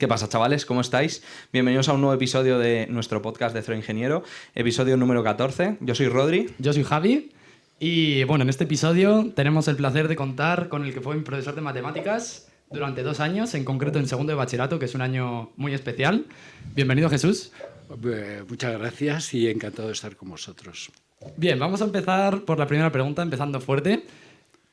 ¿Qué pasa, chavales? ¿Cómo estáis? Bienvenidos a un nuevo episodio de nuestro podcast de Cero Ingeniero, episodio número 14. Yo soy Rodri. Yo soy Javi y bueno, en este episodio tenemos el placer de contar con el que fue mi profesor de matemáticas durante 2 años, en concreto en segundo de bachillerato, que es un año muy especial. Bienvenido, Jesús. Muchas gracias y encantado de estar con vosotros. Bien, vamos a empezar por la primera pregunta, empezando fuerte.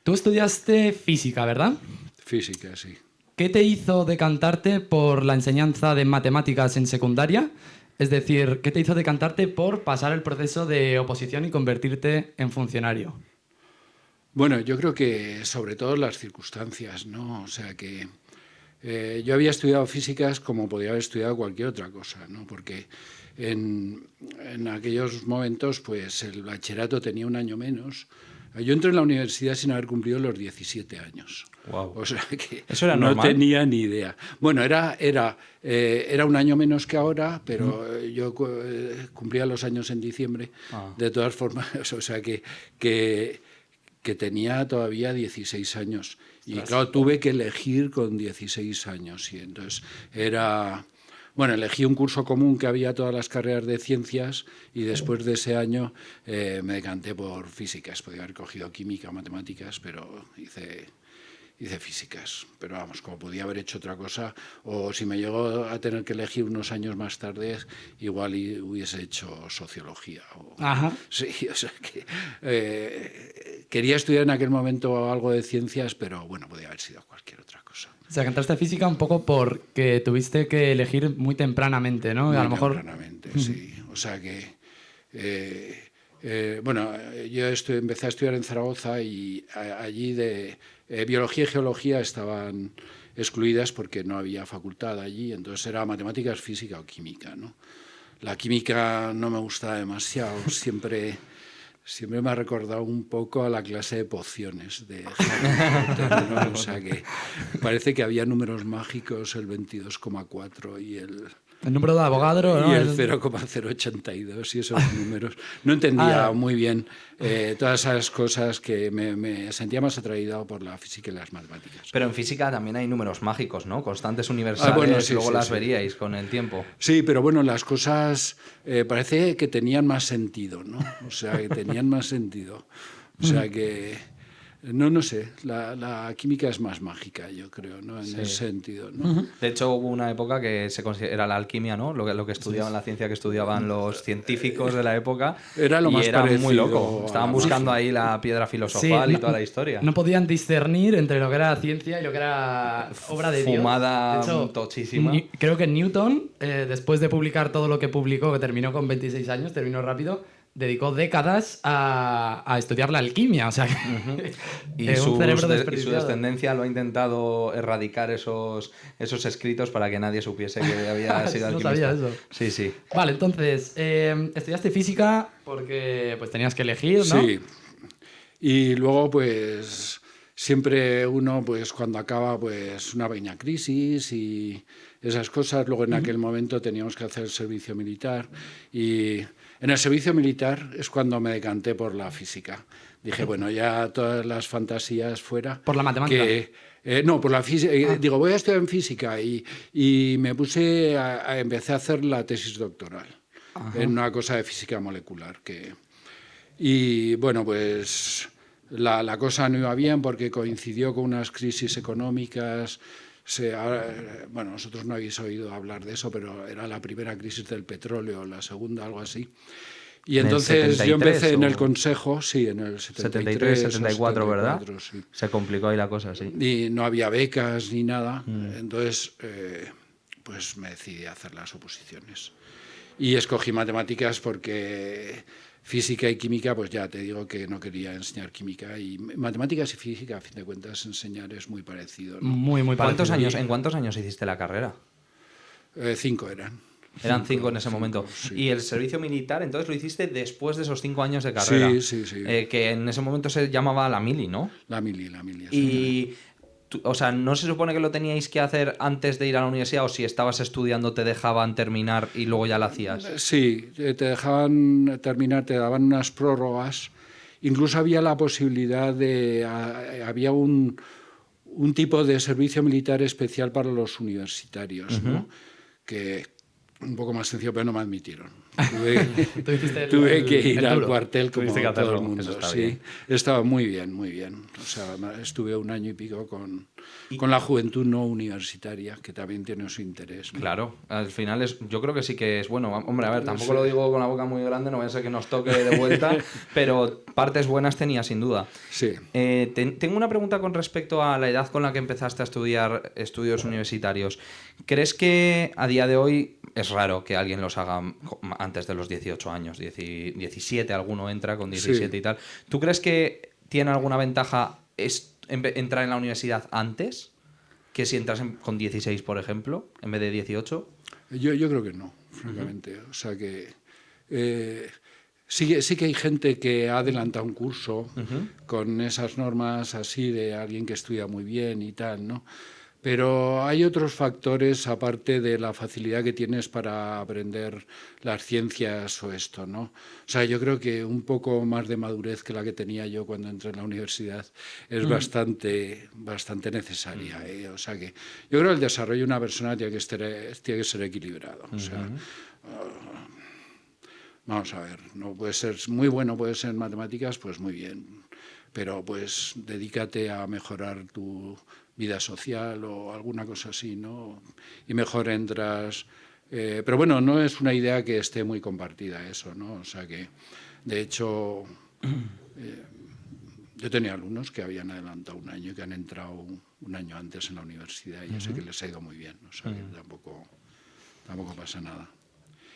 Tú estudiaste física, ¿verdad? Física, sí. ¿Qué te hizo decantarte por la enseñanza de matemáticas en secundaria? Es decir, ¿qué te hizo decantarte por pasar el proceso de oposición y convertirte en funcionario? Bueno, yo creo que sobre todo las circunstancias, ¿no? O sea que yo había estudiado físicas como podía haber estudiado cualquier otra cosa, ¿no? Porque en aquellos momentos, pues el bachillerato tenía un año menos. Yo entré en la universidad sin haber cumplido los 17 años. Wow. O sea que ¿Eso era no normal? tenía ni idea. Bueno, era un año menos que ahora, pero yo cumplía los años en diciembre. De todas formas, o sea que tenía todavía 16 años. Y claro, tuve que elegir con 16 años. Y entonces elegí un curso común que había todas las carreras de ciencias y después de ese año me decanté por físicas. Podía haber cogido química, matemáticas, pero hice físicas. Pero vamos, como podía haber hecho otra cosa, o si me llegó a tener que elegir unos años más tarde, igual hubiese hecho sociología. Ajá. Sí, o sea que quería estudiar en aquel momento algo de ciencias, pero bueno, podía haber sido cualquier otra cosa. O sea, que entraste a física un poco porque tuviste que elegir muy tempranamente, ¿no? Muy a lo mejor tempranamente, sí. O sea que... yo empecé a estudiar en Zaragoza y allí de biología y geología estaban excluidas porque no había facultad allí, entonces era matemáticas, física o química, ¿no? La química no me gustaba demasiado, siempre me ha recordado un poco a la clase de pociones de Harry Potter, ¿no? O sea que parece que había números mágicos, el 22,4 y el número de Avogadro, ¿no? y el 0,082 y esos números. No entendía muy bien todas esas cosas, que me sentía más atraído por la física y las matemáticas. Pero en física también hay números mágicos, ¿no? Constantes universales, sí, luego sí, las sí. veríais con el tiempo. Sí, pero bueno, las cosas parece que tenían más sentido, ¿no? O sea, que tenían más sentido. O sea que... No sé, la química es más mágica, yo creo, ¿no? En ese sentido, ¿no? De hecho, hubo una época que era la alquimia, ¿no? Lo que estudiaban, la ciencia que estudiaban los científicos de la época. Era lo más era muy parecido loco. a Estaban la buscando magia. ahí la piedra filosofal y toda la historia. No podían discernir entre lo que era ciencia y lo que era obra de Dios. Fumada De hecho, tochísima. Creo que Newton, después de publicar todo lo que publicó, que terminó con 26 años, terminó rápido, dedicó décadas a estudiar la alquimia. O sea, Y un cerebro su desperdiciado. descendencia lo ha intentado erradicar esos escritos para que nadie supiese que había sido No alquimista. sabía eso. Sí, sí. Vale, entonces, estudiaste física porque pues tenías que elegir, ¿no? Sí. Y luego, pues, siempre uno, pues, cuando acaba, pues, una pequeña crisis y esas cosas. Luego, en aquel momento, teníamos que hacer el servicio militar. Y en el servicio militar es cuando me decanté por la física. Dije, bueno, ya todas las fantasías fuera. ¿Por la matemática? No, por la física. Digo, voy a estudiar en física. Y me empecé a hacer la tesis doctoral. Ajá. En una cosa de física molecular. Y bueno, pues la cosa no iba bien porque coincidió con unas crisis económicas. Bueno, vosotros no habéis oído hablar de eso, pero era la primera crisis del petróleo, la segunda, algo así. Y ¿En el entonces yo 73 empecé en o...? el consejo, sí, en el 73, 74, ¿verdad? Sí. Se complicó ahí la cosa, sí. Y no había becas ni nada. Entonces, pues me decidí a hacer las oposiciones. Y escogí matemáticas porque física y química, pues ya te digo que no quería enseñar química. Y matemáticas y física, a fin de cuentas, enseñar es muy parecido, ¿no? Muy, muy parecido. ¿En cuántos años hiciste la carrera? 5 eran. Eran 5 en ese momento. Sí. Y el servicio militar, entonces lo hiciste después de esos 5 años de carrera. Sí. Que en ese momento se llamaba la mili, ¿no? La mili. Y, o sea, ¿no se supone que lo teníais que hacer antes de ir a la universidad o si estabas estudiando te dejaban terminar y luego ya lo hacías? Sí, te dejaban terminar, te daban unas prórrogas. Incluso había la posibilidad había un un tipo de servicio militar especial para los universitarios, ¿no? Que un poco más sencillo, pero no me admitieron. Tuve que ir al cuartel como todo el mundo. Sí, estaba muy bien, muy bien. O sea, estuve 1 año y pico con la juventud no universitaria, que también tiene su interés, ¿no? Claro, al final yo creo que sí que es bueno. Hombre, a ver, tampoco lo digo con la boca muy grande, no vaya a ser que nos toque de vuelta, pero partes buenas tenía sin duda. Sí. Tengo una pregunta con respecto a la edad con la que empezaste a estudiar estudios universitarios. ¿Crees que a día de hoy es raro que alguien los haga antes de los 18 años? 17, alguno entra con 17 y tal. ¿Tú crees que tiene alguna ventaja entrar en la universidad antes que si entras con 16, por ejemplo, en vez de 18? Yo creo que no, francamente. O sea que sí que hay gente que ha adelantado un curso con esas normas así de alguien que estudia muy bien y tal, ¿no? Pero hay otros factores aparte de la facilidad que tienes para aprender las ciencias o esto, ¿no? O sea, yo creo que un poco más de madurez que la que tenía yo cuando entré en la universidad es bastante necesaria, ¿eh? O sea que yo creo que el desarrollo de una persona tiene que ser equilibrado. O sea, vamos a ver, no puede ser muy bueno, puede ser en matemáticas, pues muy bien, pero pues dedícate a mejorar tu vida social o alguna cosa así, ¿no? Y mejor entras... pero bueno, no es una idea que esté muy compartida eso, ¿no? O sea que, de hecho, yo tenía alumnos que habían adelantado 1 año y que han entrado 1 año antes en la universidad y yo sé que les ha ido muy bien, o sea que tampoco pasa nada.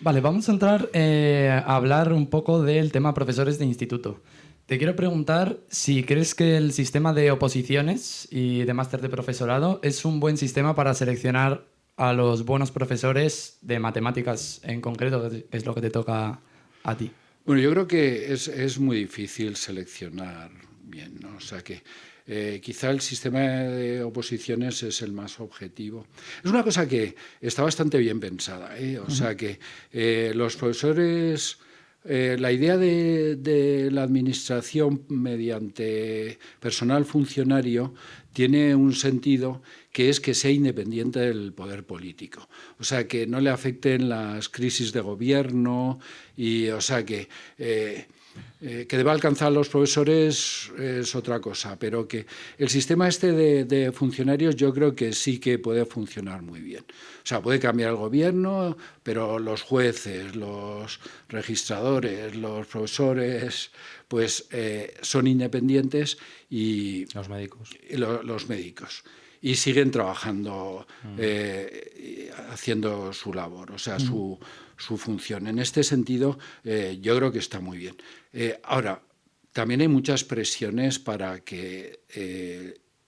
Vale, vamos a entrar a hablar un poco del tema profesores de instituto. Te quiero preguntar si crees que el sistema de oposiciones y de máster de profesorado es un buen sistema para seleccionar a los buenos profesores de matemáticas en concreto, que es lo que te toca a ti. Bueno, yo creo que es muy difícil seleccionar bien, ¿no? O sea que quizá el sistema de oposiciones es el más objetivo. Es una cosa que está bastante bien pensada, ¿eh? O sea que los profesores... la idea de la administración mediante personal funcionario tiene un sentido que es que sea independiente del poder político. O sea, que no le afecten las crisis de gobierno y, o sea, que deba alcanzar a los profesores es otra cosa, pero que el sistema este de funcionarios yo creo que sí que puede funcionar muy bien. O sea, puede cambiar el gobierno, pero los jueces, los registradores, los profesores, pues son independientes y... Los médicos. Los médicos. Y siguen trabajando, haciendo su labor, o sea, su función. En este sentido, yo creo que está muy bien. Ahora, también hay muchas presiones para que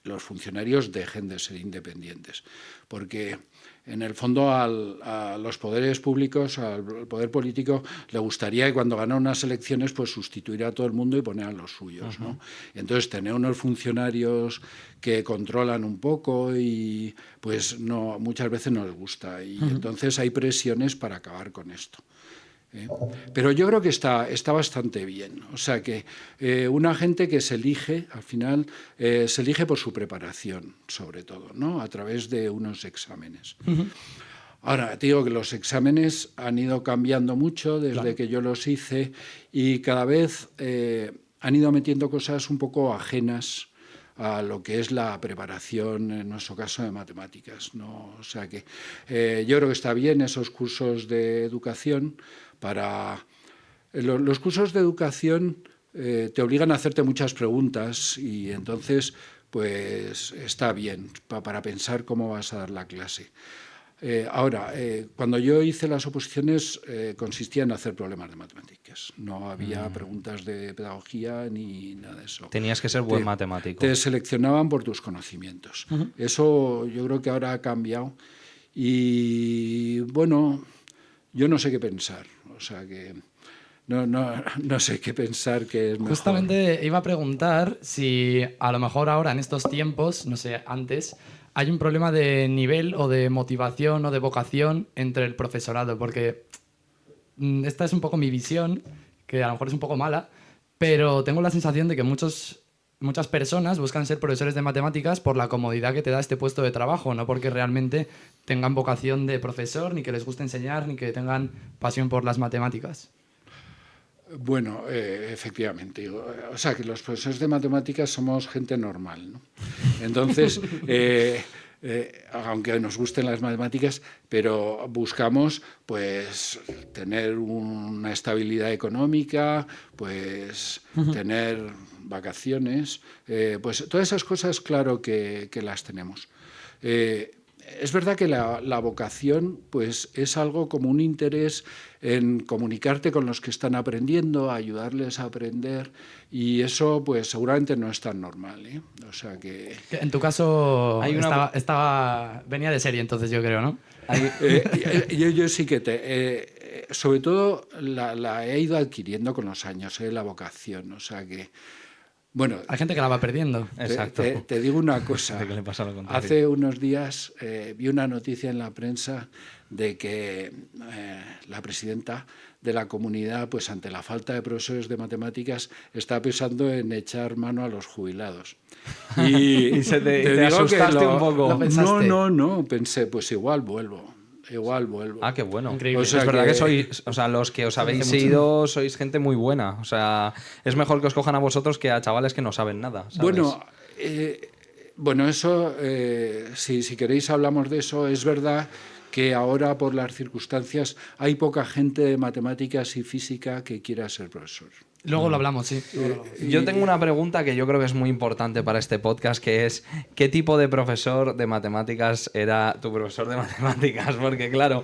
los funcionarios dejen de ser independientes, porque en el fondo a los poderes públicos, al poder político, le gustaría que cuando gana unas elecciones pues sustituir a todo el mundo y poner a los suyos, ¿no? Entonces tener unos funcionarios que controlan un poco y pues no, muchas veces no les gusta y entonces hay presiones para acabar con esto. Pero yo creo que está bastante bien. O sea que una gente que se elige, al final, se elige por su preparación, sobre todo, ¿no? A través de unos exámenes. Ahora, te digo que los exámenes han ido cambiando mucho desde que yo los hice y cada vez han ido metiendo cosas un poco ajenas a lo que es la preparación, en nuestro caso, de matemáticas, ¿no? O sea que yo creo que está bien esos cursos de educación. Los cursos de educación te obligan a hacerte muchas preguntas y entonces pues está bien para pensar cómo vas a dar la clase. Ahora, cuando yo hice las oposiciones consistía en hacer problemas de matemáticas. No había preguntas de pedagogía ni nada de eso. Tenías que ser buen matemático. Te seleccionaban por tus conocimientos. Eso yo creo que ahora ha cambiado y bueno, yo no sé qué pensar. O sea que no sé qué pensar que es mejor. Justamente iba a preguntar si a lo mejor ahora en estos tiempos, no sé, antes, hay un problema de nivel o de motivación o de vocación entre el profesorado, porque esta es un poco mi visión, que a lo mejor es un poco mala, pero tengo la sensación de que muchos muchas personas buscan ser profesores de matemáticas por la comodidad que te da este puesto de trabajo, no porque realmente tengan vocación de profesor, ni que les guste enseñar, ni que tengan pasión por las matemáticas. Bueno, efectivamente. O sea, que los profesores de matemáticas somos gente normal, ¿no? Entonces, aunque nos gusten las matemáticas, pero buscamos pues tener una estabilidad económica, pues tener vacaciones, pues todas esas cosas, claro que las tenemos. Es verdad que la vocación pues, es algo como un interés en comunicarte con los que están aprendiendo, ayudarles a aprender, y eso pues seguramente no es tan normal, ¿eh? O sea que... En tu caso Hay una- venía de serie, entonces yo creo, ¿no? Yo sí que sobre todo la he ido adquiriendo con los años, la vocación, o sea que... Bueno, Hay gente que la va perdiendo. Exacto. te digo una cosa. De que le pasa lo contrario. Hace unos días vi una noticia en la prensa de que la presidenta de la comunidad, pues ante la falta de profesores de matemáticas, está pensando en echar mano a los jubilados. Y te asustaste un poco. ¿Lo pensaste? No, pensé, pues igual vuelvo. Ah, qué bueno. Increíble. O sea es verdad que- que sois, o sea, los que os habéis mucho. ido sois gente muy buena. O sea, es mejor que os cojan a vosotros que a chavales que no saben nada. ¿sabes? Bueno, eso, si queréis hablamos de eso. Es verdad que ahora, por las circunstancias, hay poca gente de matemáticas y física que quiera ser profesor. Luego lo hablamos, sí. Luego lo hablamos. Yo tengo una pregunta que yo creo que es muy importante para este podcast, que es ¿qué tipo de profesor de matemáticas era tu profesor de matemáticas? Porque claro,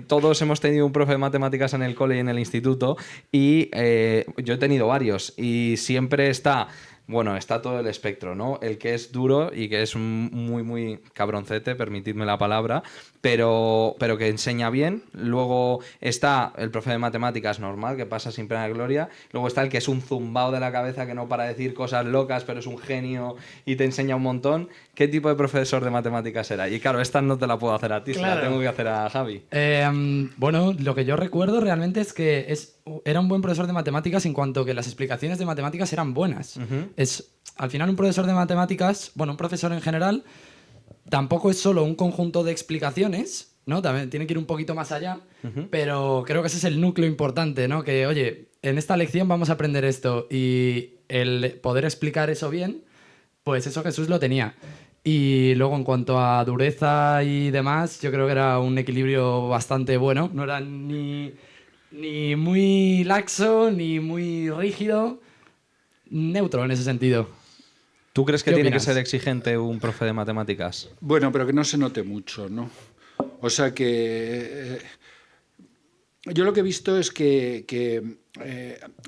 todos hemos tenido un profe de matemáticas en el cole y en el instituto, y yo he tenido varios, y siempre está... Bueno, está todo el espectro, ¿no? El que es duro y que es muy, muy cabroncete, permitidme la palabra, pero que enseña bien. Luego está el profe de matemáticas normal, que pasa sin pena de gloria. Luego está el que es un zumbao de la cabeza, que no para de decir cosas locas, pero es un genio y te enseña un montón. ¿Qué tipo de profesor de matemáticas era? Y claro, esta no te la puedo hacer a ti, se la Claro. tengo que hacer a Javi. Bueno, lo que yo recuerdo realmente es que era un buen profesor de matemáticas en cuanto que las explicaciones de matemáticas eran buenas. Al final un profesor de matemáticas, bueno, un profesor en general, tampoco es solo un conjunto de explicaciones, ¿no? También tiene que ir un poquito más allá, pero creo que ese es el núcleo importante, ¿no? Que, oye, en esta lección vamos a aprender esto, y el poder explicar eso bien, pues eso Jesús lo tenía. Y luego, en cuanto a dureza y demás, yo creo que era un equilibrio bastante bueno. No era ni muy laxo, ni muy rígido. Neutro en ese sentido. ¿Tú crees que ¿Qué tiene opinas? que ser exigente un profe de matemáticas? Bueno, pero que no se note mucho, ¿no? O sea que... yo lo que he visto es que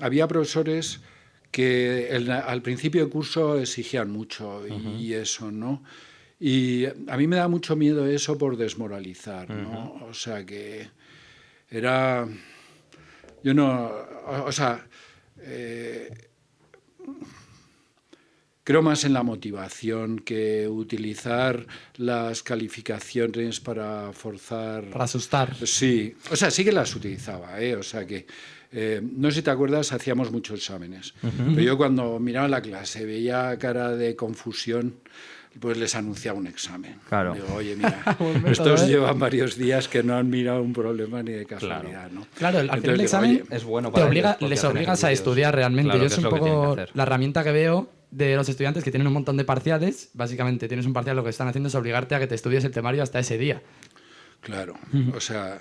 había profesores que al principio de curso exigían mucho y eso, ¿no? Y a mí me da mucho miedo eso por desmoralizar, ¿no? O sea que era... Yo no... O sea... creo más en la motivación que utilizar las calificaciones para forzar... Para asustar. Sí, o sea, sí que las utilizaba, ¿eh? O sea que, no sé si te acuerdas, hacíamos muchos exámenes. Pero yo cuando miraba la clase, veía cara de confusión, pues les anunciaba un examen. Claro. Digo, oye, mira, Buen método, estos ¿eh? llevan varios días que no han mirado un problema ni de casualidad, ¿no? Claro, al final Entonces el digo, examen oye, es bueno te para obliga, ellos porque les hacen obligas a ejercicios. estudiar realmente. Claro, Yo que es un lo que tienen poco que hacer. la herramienta que veo de los estudiantes que tienen un montón de parciales. Básicamente tienes un parcial, lo que están haciendo es obligarte a que te estudies el temario hasta ese día. Claro, o sea,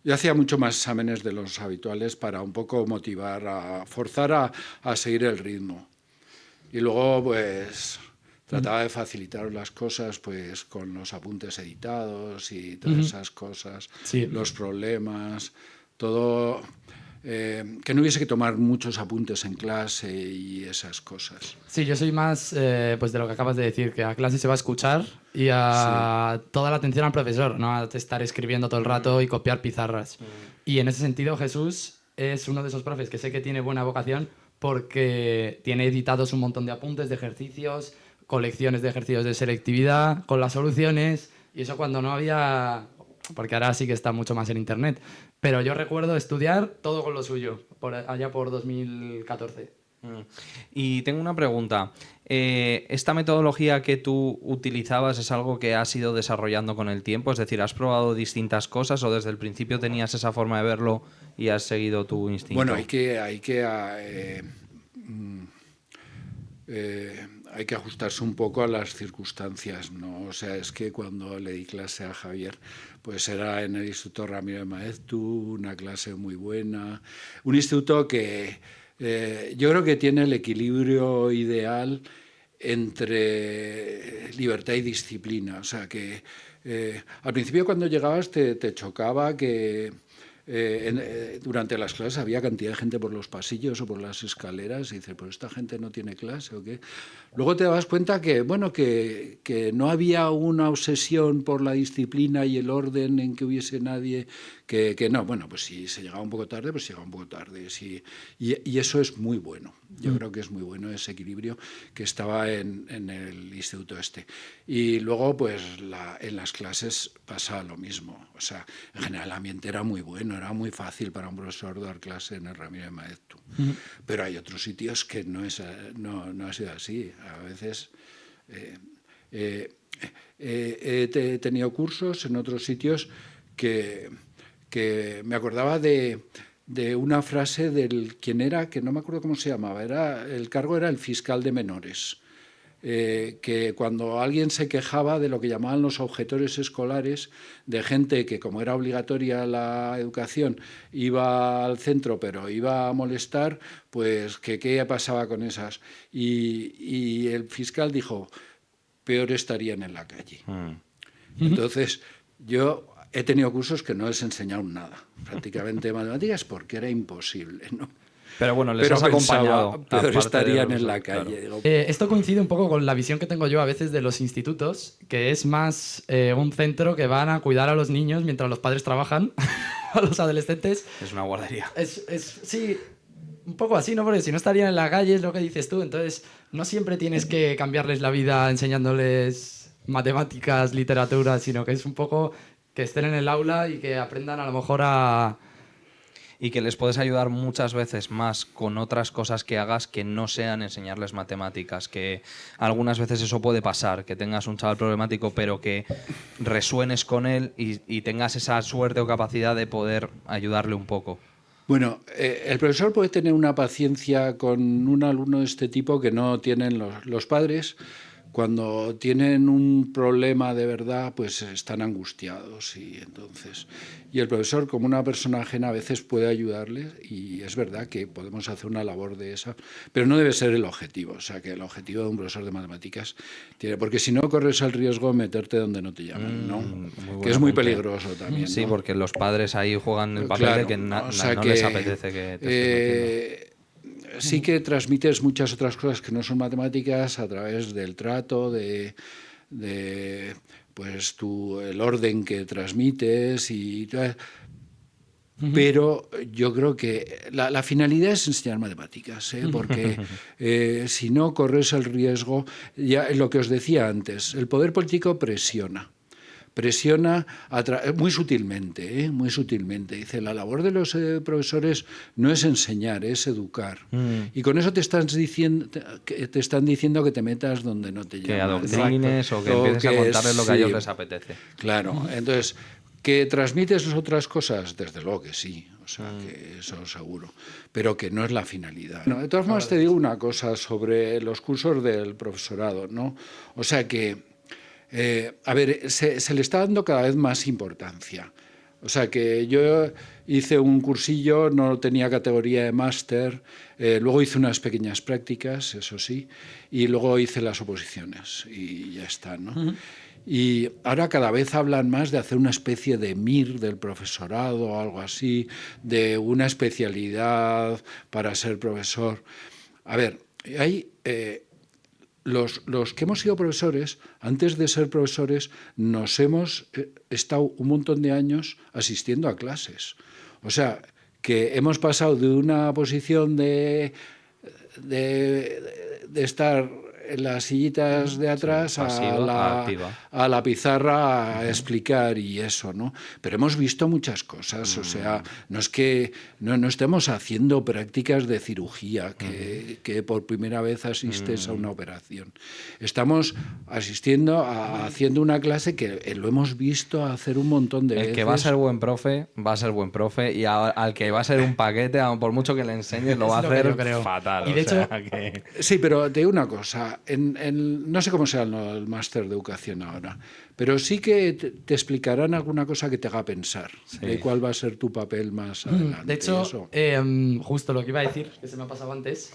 yo hacía mucho más exámenes de los habituales para un poco motivar, a forzar a seguir el ritmo. Y luego, pues, trataba de facilitar las cosas pues con los apuntes editados y todas esas cosas, Sí. los problemas, todo... que no hubiese que tomar muchos apuntes en clase y esas cosas. Sí, yo soy más pues de lo que acabas de decir, que a clase se va a escuchar y a toda la atención al profesor, no a estar escribiendo todo el rato y copiar pizarras. Y en ese sentido Jesús es uno de esos profes que sé que tiene buena vocación porque tiene editados un montón de apuntes, de ejercicios, colecciones de ejercicios de selectividad con las soluciones, y eso cuando no había... Porque ahora sí que está mucho más en internet. Pero yo recuerdo estudiar todo con lo suyo, allá por 2014. Y tengo una pregunta. ¿Esta metodología que tú utilizabas es algo que has ido desarrollando con el tiempo? Es decir, ¿has probado distintas cosas o desde el principio tenías esa forma de verlo y has seguido tu instinto? Bueno, hay que ajustarse un poco a las circunstancias, ¿no? O sea, es que cuando le di clase a Javier, pues era en el Instituto Ramiro de Maeztu, una clase muy buena, un instituto que yo creo que tiene el equilibrio ideal entre libertad y disciplina. O sea, que al principio cuando llegabas te chocaba que durante las clases había cantidad de gente por los pasillos o por las escaleras y dices, pues esta gente no tiene clase o qué. Luego te dabas cuenta que, bueno, que no había una obsesión por la disciplina y el orden en que hubiese nadie, que no, bueno, pues si se llegaba un poco tarde, pues se llegaba un poco tarde. Y eso es muy bueno. Yo creo que es muy bueno ese equilibrio que estaba en el instituto este. Y luego, pues en las clases pasaba lo mismo. O sea, en general el ambiente era muy bueno, era muy fácil para un profesor dar clase en el Ramiro de Maeztu. Pero hay otros sitios que no ha sido así. A veces he tenido cursos en otros sitios que me acordaba de una frase del quien era, que no me acuerdo cómo se llamaba, el cargo era el fiscal de menores. Que cuando alguien se quejaba de lo que llamaban los objetores escolares, de gente que como era obligatoria la educación iba al centro pero iba a molestar, pues que qué pasaba con esas. Y el fiscal dijo, peor estarían en la calle. Entonces yo he tenido cursos que no les enseñaron nada, prácticamente matemáticas, porque era imposible, ¿no? Pero bueno, les has acompañado. Peor estarían en la calle. Claro. Digo, Esto coincide un poco con la visión que tengo yo a veces de los institutos, que es más un centro que van a cuidar a los niños mientras los padres trabajan, a los adolescentes. Es una guardería. Sí, un poco así, ¿no? Porque si no estarían en la calle, es lo que dices tú. Entonces, no siempre tienes que cambiarles la vida enseñándoles matemáticas, literatura, sino que es un poco que estén en el aula y que aprendan a lo mejor a... Y que les puedes ayudar muchas veces más con otras cosas que hagas que no sean enseñarles matemáticas, que algunas veces eso puede pasar, que tengas un chaval problemático pero que resuenes con él y tengas esa suerte o capacidad de poder ayudarle un poco. Bueno, el profesor puede tener una paciencia con un alumno de este tipo que no tienen los padres. Cuando tienen un problema de verdad, pues están angustiados y el profesor, como una persona ajena, a veces puede ayudarles y es verdad que podemos hacer una labor de esa, pero no debe ser el objetivo. O sea, que el objetivo de un profesor de matemáticas tiene, porque si no corres el riesgo de meterte donde no te llaman, ¿no? Que es muy peligroso también. Sí, ¿no? porque los padres ahí juegan el papel de que no les apetece que te estén metiendo. Sí que transmites muchas otras cosas que no son matemáticas a través del trato, pues el orden que transmites y tal. Pero yo creo que la finalidad es enseñar matemáticas, porque si no corres el riesgo, ya lo que os decía antes, el poder político presiona muy sutilmente, muy sutilmente. Dice, la labor de los profesores no es enseñar, es educar. Y con eso te están diciendo que te metas donde no te llaman. Que adoctrines o que empieces a contarles lo que a ellos les apetece. Claro, entonces, ¿que transmites las otras cosas? Desde luego que sí, o sea, que eso seguro, pero que no es la finalidad. No, de todas formas, te digo una cosa sobre los cursos del profesorado, ¿no? O sea que a ver, se le está dando cada vez más importancia. O sea que yo hice un cursillo, no tenía categoría de máster, luego hice unas pequeñas prácticas, eso sí, y luego hice las oposiciones y ya está, ¿no? Y ahora cada vez hablan más de hacer una especie de MIR del profesorado o algo así, de una especialidad para ser profesor. A ver, hay... Los que hemos sido profesores, antes de ser profesores, nos hemos estado un montón de años asistiendo a clases. O sea, que hemos pasado de una posición de estar en las sillitas de atrás a la pizarra a explicar y eso, ¿no? Pero hemos visto muchas cosas, o sea, no es que no estemos haciendo prácticas de cirugía, que por primera vez asistes a una operación. Estamos haciendo una clase que lo hemos visto hacer un montón de veces. El que va a ser buen profe, va a ser buen profe, y al que va a ser un paquete, por mucho que le enseñes, lo va a hacer fatal. Y de hecho, sí, pero te digo una cosa, no sé cómo sea el máster de educación ahora, pero sí que te explicarán alguna cosa que te haga pensar de cuál va a ser tu papel más adelante. De hecho, justo lo que iba a decir, que se me ha pasado antes,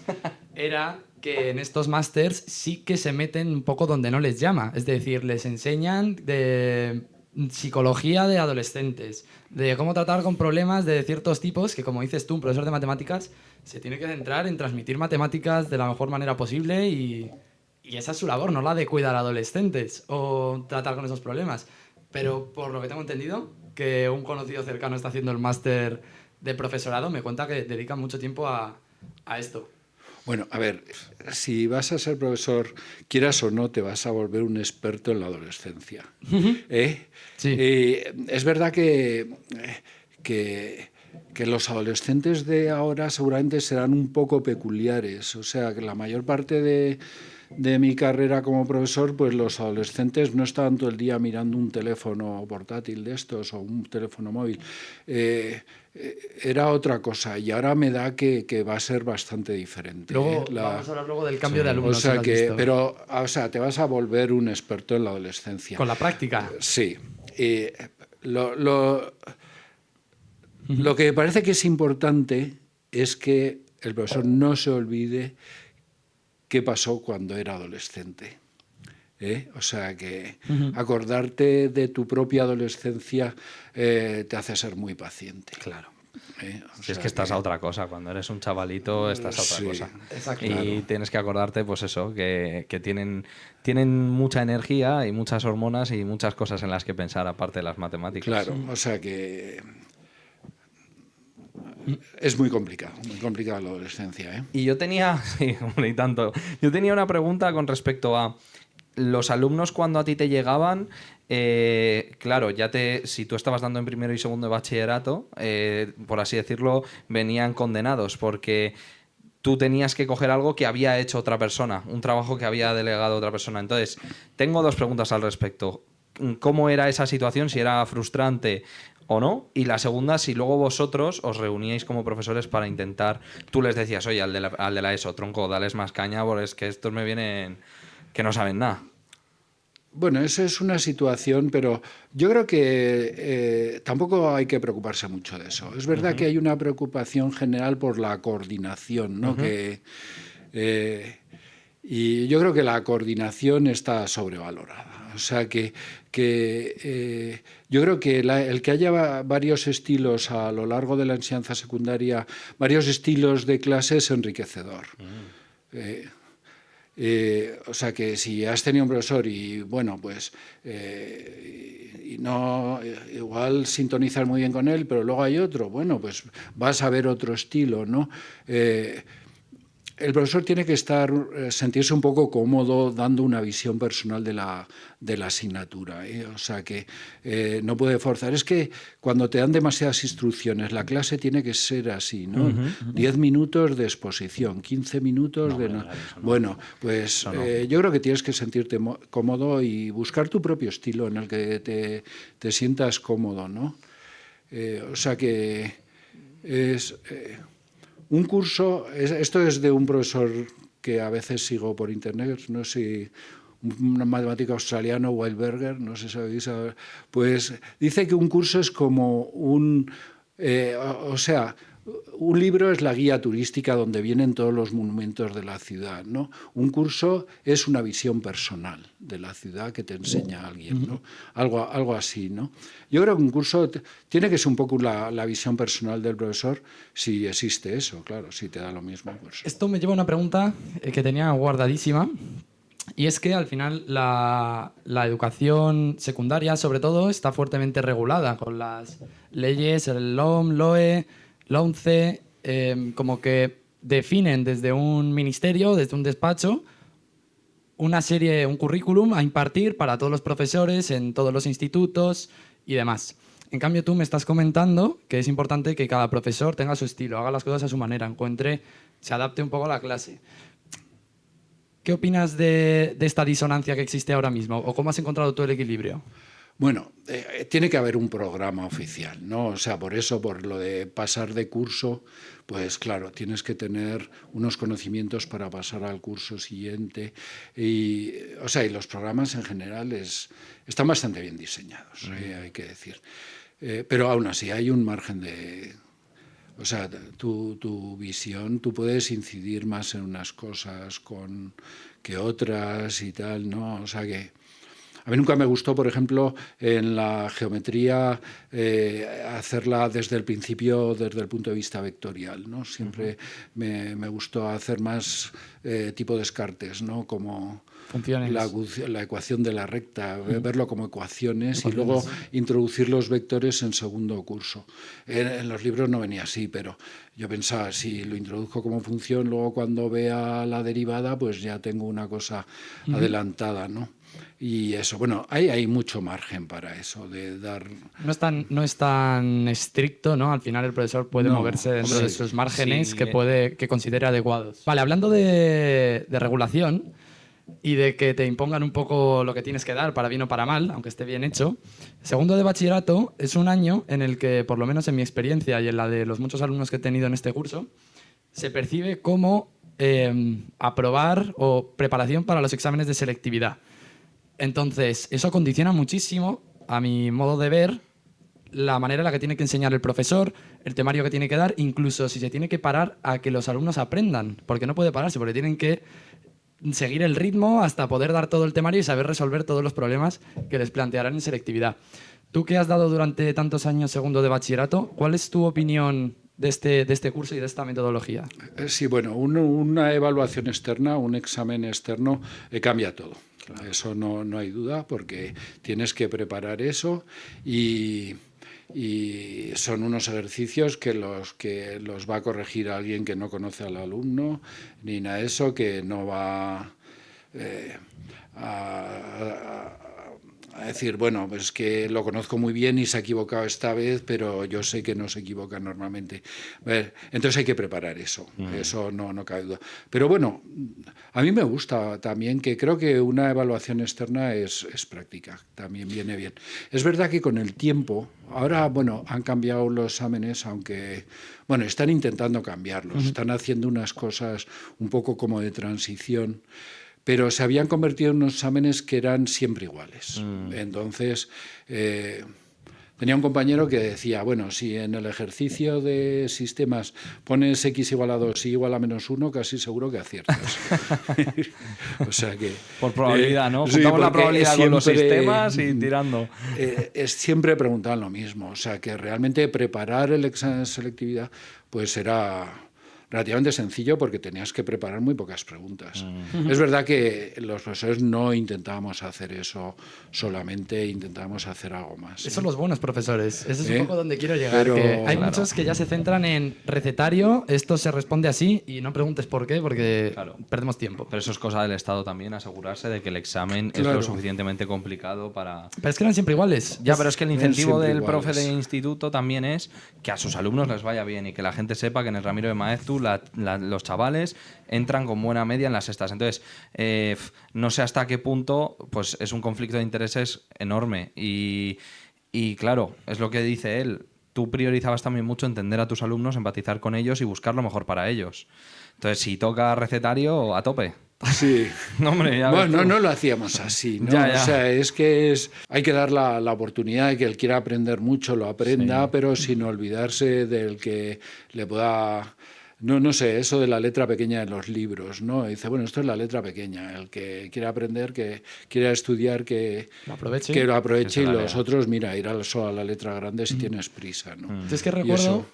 era que en estos másters sí que se meten un poco donde no les llama. Es decir, les enseñan de psicología de adolescentes, de cómo tratar con problemas de ciertos tipos, que como dices tú, un profesor de matemáticas se tiene que centrar en transmitir matemáticas de la mejor manera posible y esa es su labor, no la de cuidar a adolescentes o tratar con esos problemas. Pero por lo que tengo entendido, que un conocido cercano está haciendo el máster de profesorado, me cuenta que dedica mucho tiempo a esto. Bueno, a ver, si vas a ser profesor, quieras o no, te vas a volver un experto en la adolescencia. Sí. Es verdad que los adolescentes de ahora seguramente serán un poco peculiares. O sea, que la mayor parte de mi carrera como profesor, pues los adolescentes no estaban todo el día mirando un teléfono portátil de estos o un teléfono móvil. Era otra cosa y ahora me da que va a ser bastante diferente. Luego, vamos a hablar luego del cambio de alumnos. O sea, te vas a volver un experto en la adolescencia. Con la práctica. Sí. Lo que me parece que es importante es que el profesor no se olvide qué pasó cuando era adolescente. O sea, que acordarte de tu propia adolescencia te hace ser muy paciente. Claro. Si es que estás a otra cosa, cuando eres un chavalito estás a otra cosa. Exacto. Y tienes que acordarte, pues eso, que tienen mucha energía y muchas hormonas y muchas cosas en las que pensar, aparte de las matemáticas. Claro, o sea que es muy complicada la adolescencia. Y yo tenía, sí, hombre, y tanto. Yo tenía una pregunta con respecto a los alumnos cuando a ti te llegaban. Claro, si tú estabas dando en primero y segundo de bachillerato, por así decirlo, venían condenados porque tú tenías que coger algo que había hecho otra persona, un trabajo que había delegado otra persona. Entonces, tengo dos preguntas al respecto. ¿Cómo era esa situación? Si era frustrante o no. Y la segunda, si luego vosotros os reuníais como profesores para intentar... Tú les decías, oye, al de la ESO, tronco, dales más caña porque es que estos me vienen que no saben nada. Bueno, esa es una situación, pero yo creo que tampoco hay que preocuparse mucho de eso. Es verdad que hay una preocupación general por la coordinación, ¿no? Y yo creo que la coordinación está sobrevalorada. O sea que yo creo que el que haya varios estilos a lo largo de la enseñanza secundaria, varios estilos de clase es enriquecedor. O sea que si has tenido un profesor y bueno, pues y no igual sintonizas muy bien con él, pero luego hay otro, bueno, pues vas a ver otro estilo, ¿no? El profesor tiene que sentirse un poco cómodo dando una visión personal de la asignatura, O sea que no puede forzar. Es que cuando te dan demasiadas instrucciones, la clase tiene que ser así, ¿no? 10 minutos de exposición, 15 minutos de... Claro, bueno, pues yo creo que tienes que sentirte cómodo y buscar tu propio estilo en el que te sientas cómodo, ¿no? O sea que es... un curso, esto es de un profesor que a veces sigo por internet, no sé si un matemático australiano, Weilberger, no sé si sabéis, pues dice que un curso es como un libro es la guía turística donde vienen todos los monumentos de la ciudad, ¿no? Un curso es una visión personal de la ciudad que te enseña alguien, ¿no? Algo así, ¿no? Yo creo que un curso tiene que ser un poco la visión personal del profesor, si existe eso, claro, si te da lo mismo. Pues. Esto me lleva a una pregunta que tenía guardadísima, y es que al final la educación secundaria, sobre todo, está fuertemente regulada con las leyes, el LOM, LOE, LOMCE, como que definen desde un ministerio, desde un despacho, una serie, un currículum a impartir para todos los profesores en todos los institutos y demás. En cambio, tú me estás comentando que es importante que cada profesor tenga su estilo, haga las cosas a su manera, se adapte un poco a la clase. ¿Qué opinas de esta disonancia que existe ahora mismo? ¿O cómo has encontrado tú el equilibrio? Bueno, tiene que haber un programa oficial, ¿no? O sea, por eso, por lo de pasar de curso, pues claro, tienes que tener unos conocimientos para pasar al curso siguiente. Y, o sea, y los programas en general están bastante bien diseñados, hay que decir. Pero aún así hay un margen de... O sea, tu visión, tú puedes incidir más en unas cosas que otras y tal, ¿no? O sea que... A mí nunca me gustó, por ejemplo, en la geometría hacerla desde el principio, desde el punto de vista vectorial, ¿no? Siempre me gustó hacer más tipo Descartes, ¿no? Como funciones. La ecuación de la recta, verlo como ecuaciones y luego introducir los vectores en segundo curso. En los libros no venía así, pero yo pensaba, si lo introduzco como función, luego cuando vea la derivada, pues ya tengo una cosa adelantada, ¿no? Y eso, bueno, hay mucho margen para eso, de dar... No es tan estricto, ¿no? Al final el profesor puede moverse dentro de sus márgenes que considere adecuados. Vale, hablando de regulación y de que te impongan un poco lo que tienes que dar, para bien o para mal, aunque esté bien hecho, segundo de bachillerato es un año en el que, por lo menos en mi experiencia y en la de los muchos alumnos que he tenido en este curso, se percibe como aprobar o preparación para los exámenes de selectividad. Entonces, eso condiciona muchísimo, a mi modo de ver, la manera en la que tiene que enseñar el profesor, el temario que tiene que dar, incluso si se tiene que parar a que los alumnos aprendan, porque no puede pararse, porque tienen que seguir el ritmo hasta poder dar todo el temario y saber resolver todos los problemas que les plantearán en selectividad. Tú que has dado durante tantos años segundo de bachillerato, ¿cuál es tu opinión de este curso y de esta metodología? Sí, bueno, una evaluación externa, un examen externo, cambia todo. Claro. Eso no hay duda, porque tienes que preparar eso y son unos ejercicios que los va a corregir alguien que no conoce al alumno, ni nada de eso, que no va a decir, bueno, pues que lo conozco muy bien y se ha equivocado esta vez, pero yo sé que no se equivoca normalmente. Entonces hay que preparar eso, eso no cabe duda. Pero bueno, a mí me gusta también, que creo que una evaluación externa es práctica, también viene bien. Es verdad que con el tiempo, ahora, bueno, han cambiado los exámenes, aunque, bueno, están intentando cambiarlos, están haciendo unas cosas un poco como de transición, pero se habían convertido en unos exámenes que eran siempre iguales. Entonces, tenía un compañero que decía, bueno, si en el ejercicio de sistemas pones x igual a 2 y igual a menos 1, casi seguro que aciertas. O sea que... Por probabilidad, ¿no? Sí, juntamos la probabilidad siempre, con los sistemas y tirando. Siempre preguntaban lo mismo. O sea que realmente preparar el examen de selectividad pues era relativamente sencillo, porque tenías que preparar muy pocas preguntas. Es verdad que los profesores no intentábamos hacer eso solamente, intentábamos hacer algo más. Esos son los buenos profesores. Eso es un poco donde quiero llegar. Pero, que hay muchos que ya se centran en recetario, esto se responde así y no preguntes por qué, porque perdemos tiempo. Pero eso es cosa del Estado también, asegurarse de que el examen es lo suficientemente complicado para... Pero es que eran siempre iguales. Ya, pero es que el incentivo del profe de instituto también es que a sus alumnos les vaya bien y que la gente sepa que en el Ramiro de Maeztu los chavales entran con buena media en las sextas. Entonces, no sé hasta qué punto pues es un conflicto de intereses enorme. Y claro, es lo que dice él. Tú priorizabas también mucho entender a tus alumnos, empatizar con ellos y buscar lo mejor para ellos. Entonces, si toca recetario, a tope. Sí. No, hombre, ya bueno, no lo hacíamos así, ¿no? Ya. O sea, hay que dar la oportunidad de que él quiera aprender mucho, lo aprenda, pero sin olvidarse del que le pueda... No sé, eso de la letra pequeña de los libros, ¿no? Dice, bueno, esto es la letra pequeña. El que quiera aprender, que quiera estudiar, que lo aproveche y los otros, mira, ir a la letra grande si tienes prisa, ¿no? Es que recuerdo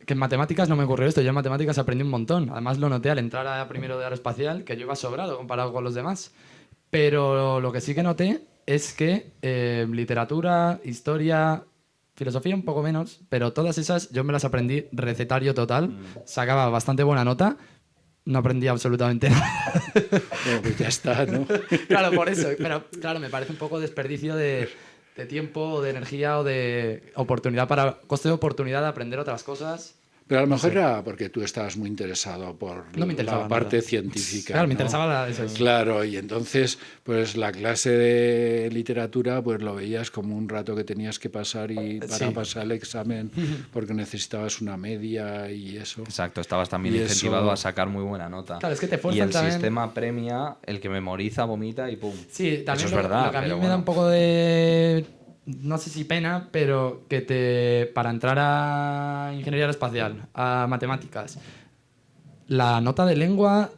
que en matemáticas no me ocurrió esto. Yo en matemáticas aprendí un montón. Además lo noté al entrar a primero de aeroespacial, que yo iba sobrado comparado con los demás. Pero lo que sí que noté es que literatura, historia... filosofía un poco menos, pero todas esas yo me las aprendí recetario total, sacaba bastante buena nota, no aprendí absolutamente nada. Bueno, pues ya está, ¿no? Claro, por eso. Pero claro, me parece un poco desperdicio de tiempo, o de energía o de oportunidad coste de oportunidad de aprender otras cosas. Pero a lo mejor era porque tú estabas muy interesado por No me interesaba la parte nada. científica. Claro, ¿no? me interesaba eso. Claro, y entonces, pues la clase de literatura, pues lo veías como un rato que tenías que pasar y para Sí. pasar el examen, porque necesitabas una media y eso. Exacto, estabas también Y incentivado eso- a sacar muy buena nota. Claro, es que te y fuerzan el también. sistema premia el que memoriza, vomita y pum. Sí, también Eso es verdad. lo que a mí pero me da bueno. un poco de, no sé si pena, pero que para entrar a ingeniería aeroespacial, a matemáticas, la nota de lengua,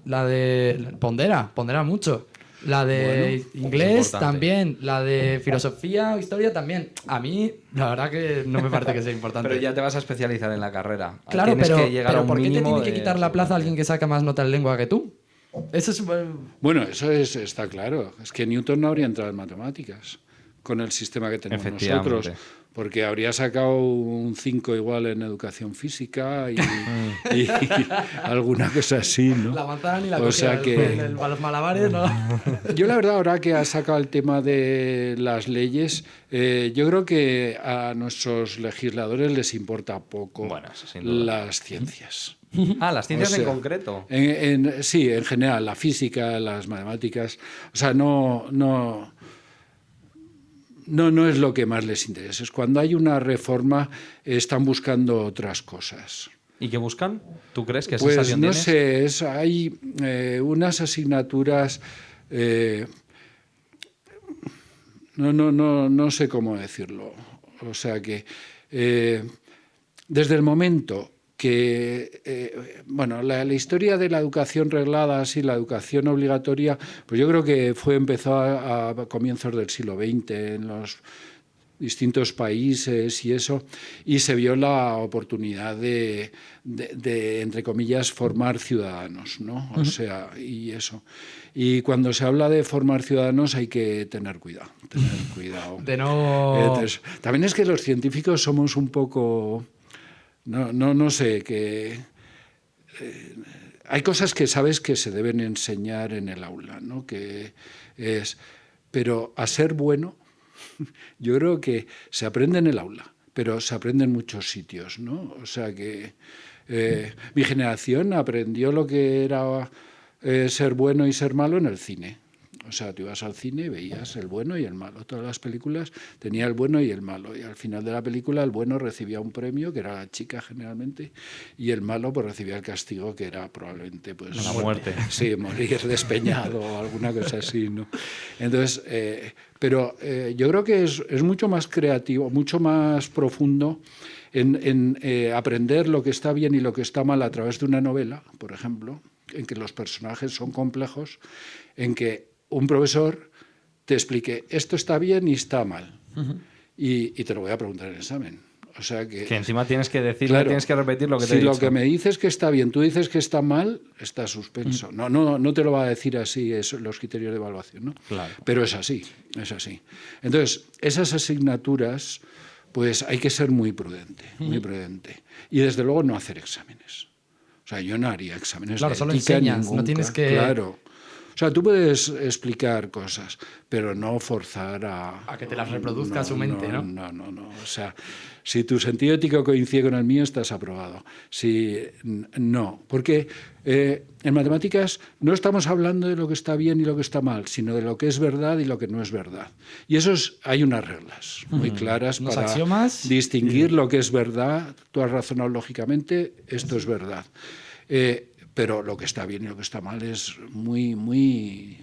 pondera mucho. La de Bueno, inglés es importante. también, la de filosofía o historia también. A mí, la verdad que no me parece que sea importante. Pero ya te vas a especializar en la carrera. Claro, Tienes pero, que llegar a un ¿por qué te mínimo tiene que de quitar la plaza alguien que saca más nota en lengua que tú? Eso es... Bueno, está claro. Es que Newton no habría entrado en matemáticas con el sistema que tenemos Efectivamente. nosotros, porque habría sacado un 5 igual en educación física y alguna cosa así, ¿no? La manzana ni la O cogía. sea que- A los malabares, ¿no? Yo la verdad, ahora que has sacado el tema de las leyes, yo creo que a nuestros legisladores les importa poco Bueno, eso sin duda. las ciencias. Ah, las ciencias O sea, en concreto. Sí, en general, la física, las matemáticas, o sea, no es lo que más les interesa. Es cuando hay una reforma, están buscando otras cosas. ¿Y qué buscan? ¿Tú crees que esa Pues sensación no tienes? sé, hay unas asignaturas, no sé cómo decirlo. O sea que desde el momento que, bueno, la historia de la educación reglada, así, la educación obligatoria, pues yo creo que empezó a comienzos del siglo XX en los distintos países y eso, y se vio la oportunidad de entre comillas, formar ciudadanos, ¿no? O sea, y eso. Y cuando se habla de formar ciudadanos hay que tener cuidado. De no... Entonces, también es que los científicos somos un poco... No sé, que... hay cosas que sabes que se deben enseñar en el aula, ¿no? Pero a ser bueno, yo creo que se aprende en el aula, pero se aprende en muchos sitios, ¿no? O sea que mi generación aprendió lo que era ser bueno y ser malo en el cine. O sea, tú ibas al cine y veías el bueno y el malo. Todas las películas tenían el bueno y el malo. Y al final de la película el bueno recibía un premio, que era la chica generalmente, y el malo pues recibía el castigo, que era probablemente pues la muerte. Sí, morir despeñado o alguna cosa así, ¿no? Entonces, pero yo creo que es mucho más creativo, mucho más profundo en aprender lo que está bien y lo que está mal a través de una novela, por ejemplo, en que los personajes son complejos, en que un profesor te explique esto está bien y está mal. Y te lo voy a preguntar en el examen. O sea que encima tienes que decirle, claro, tienes que repetir lo que te si he dicho. lo que me dices que está bien, tú dices que está mal, está suspenso. No te lo va a decir así los criterios de evaluación, ¿no? Claro. Pero es así, es así. Entonces, esas asignaturas, pues hay que ser muy prudente, muy prudente. Y desde luego no hacer exámenes. O sea, yo no haría exámenes Claro, de solo ética enseñas, nunca. no tienes que... Claro. O sea, tú puedes explicar cosas, pero no forzar A que te las reproduzca su mente, ¿no? No. O sea, si tu sentido ético coincide con el mío, estás aprobado. No, porque en matemáticas no estamos hablando de lo que está bien y lo que está mal, sino de lo que es verdad y lo que no es verdad. Y hay unas reglas muy claras Unos para axiomas distinguir lo que es verdad. Tú has razonado lógicamente, esto es verdad. Pero lo que está bien y lo que está mal es muy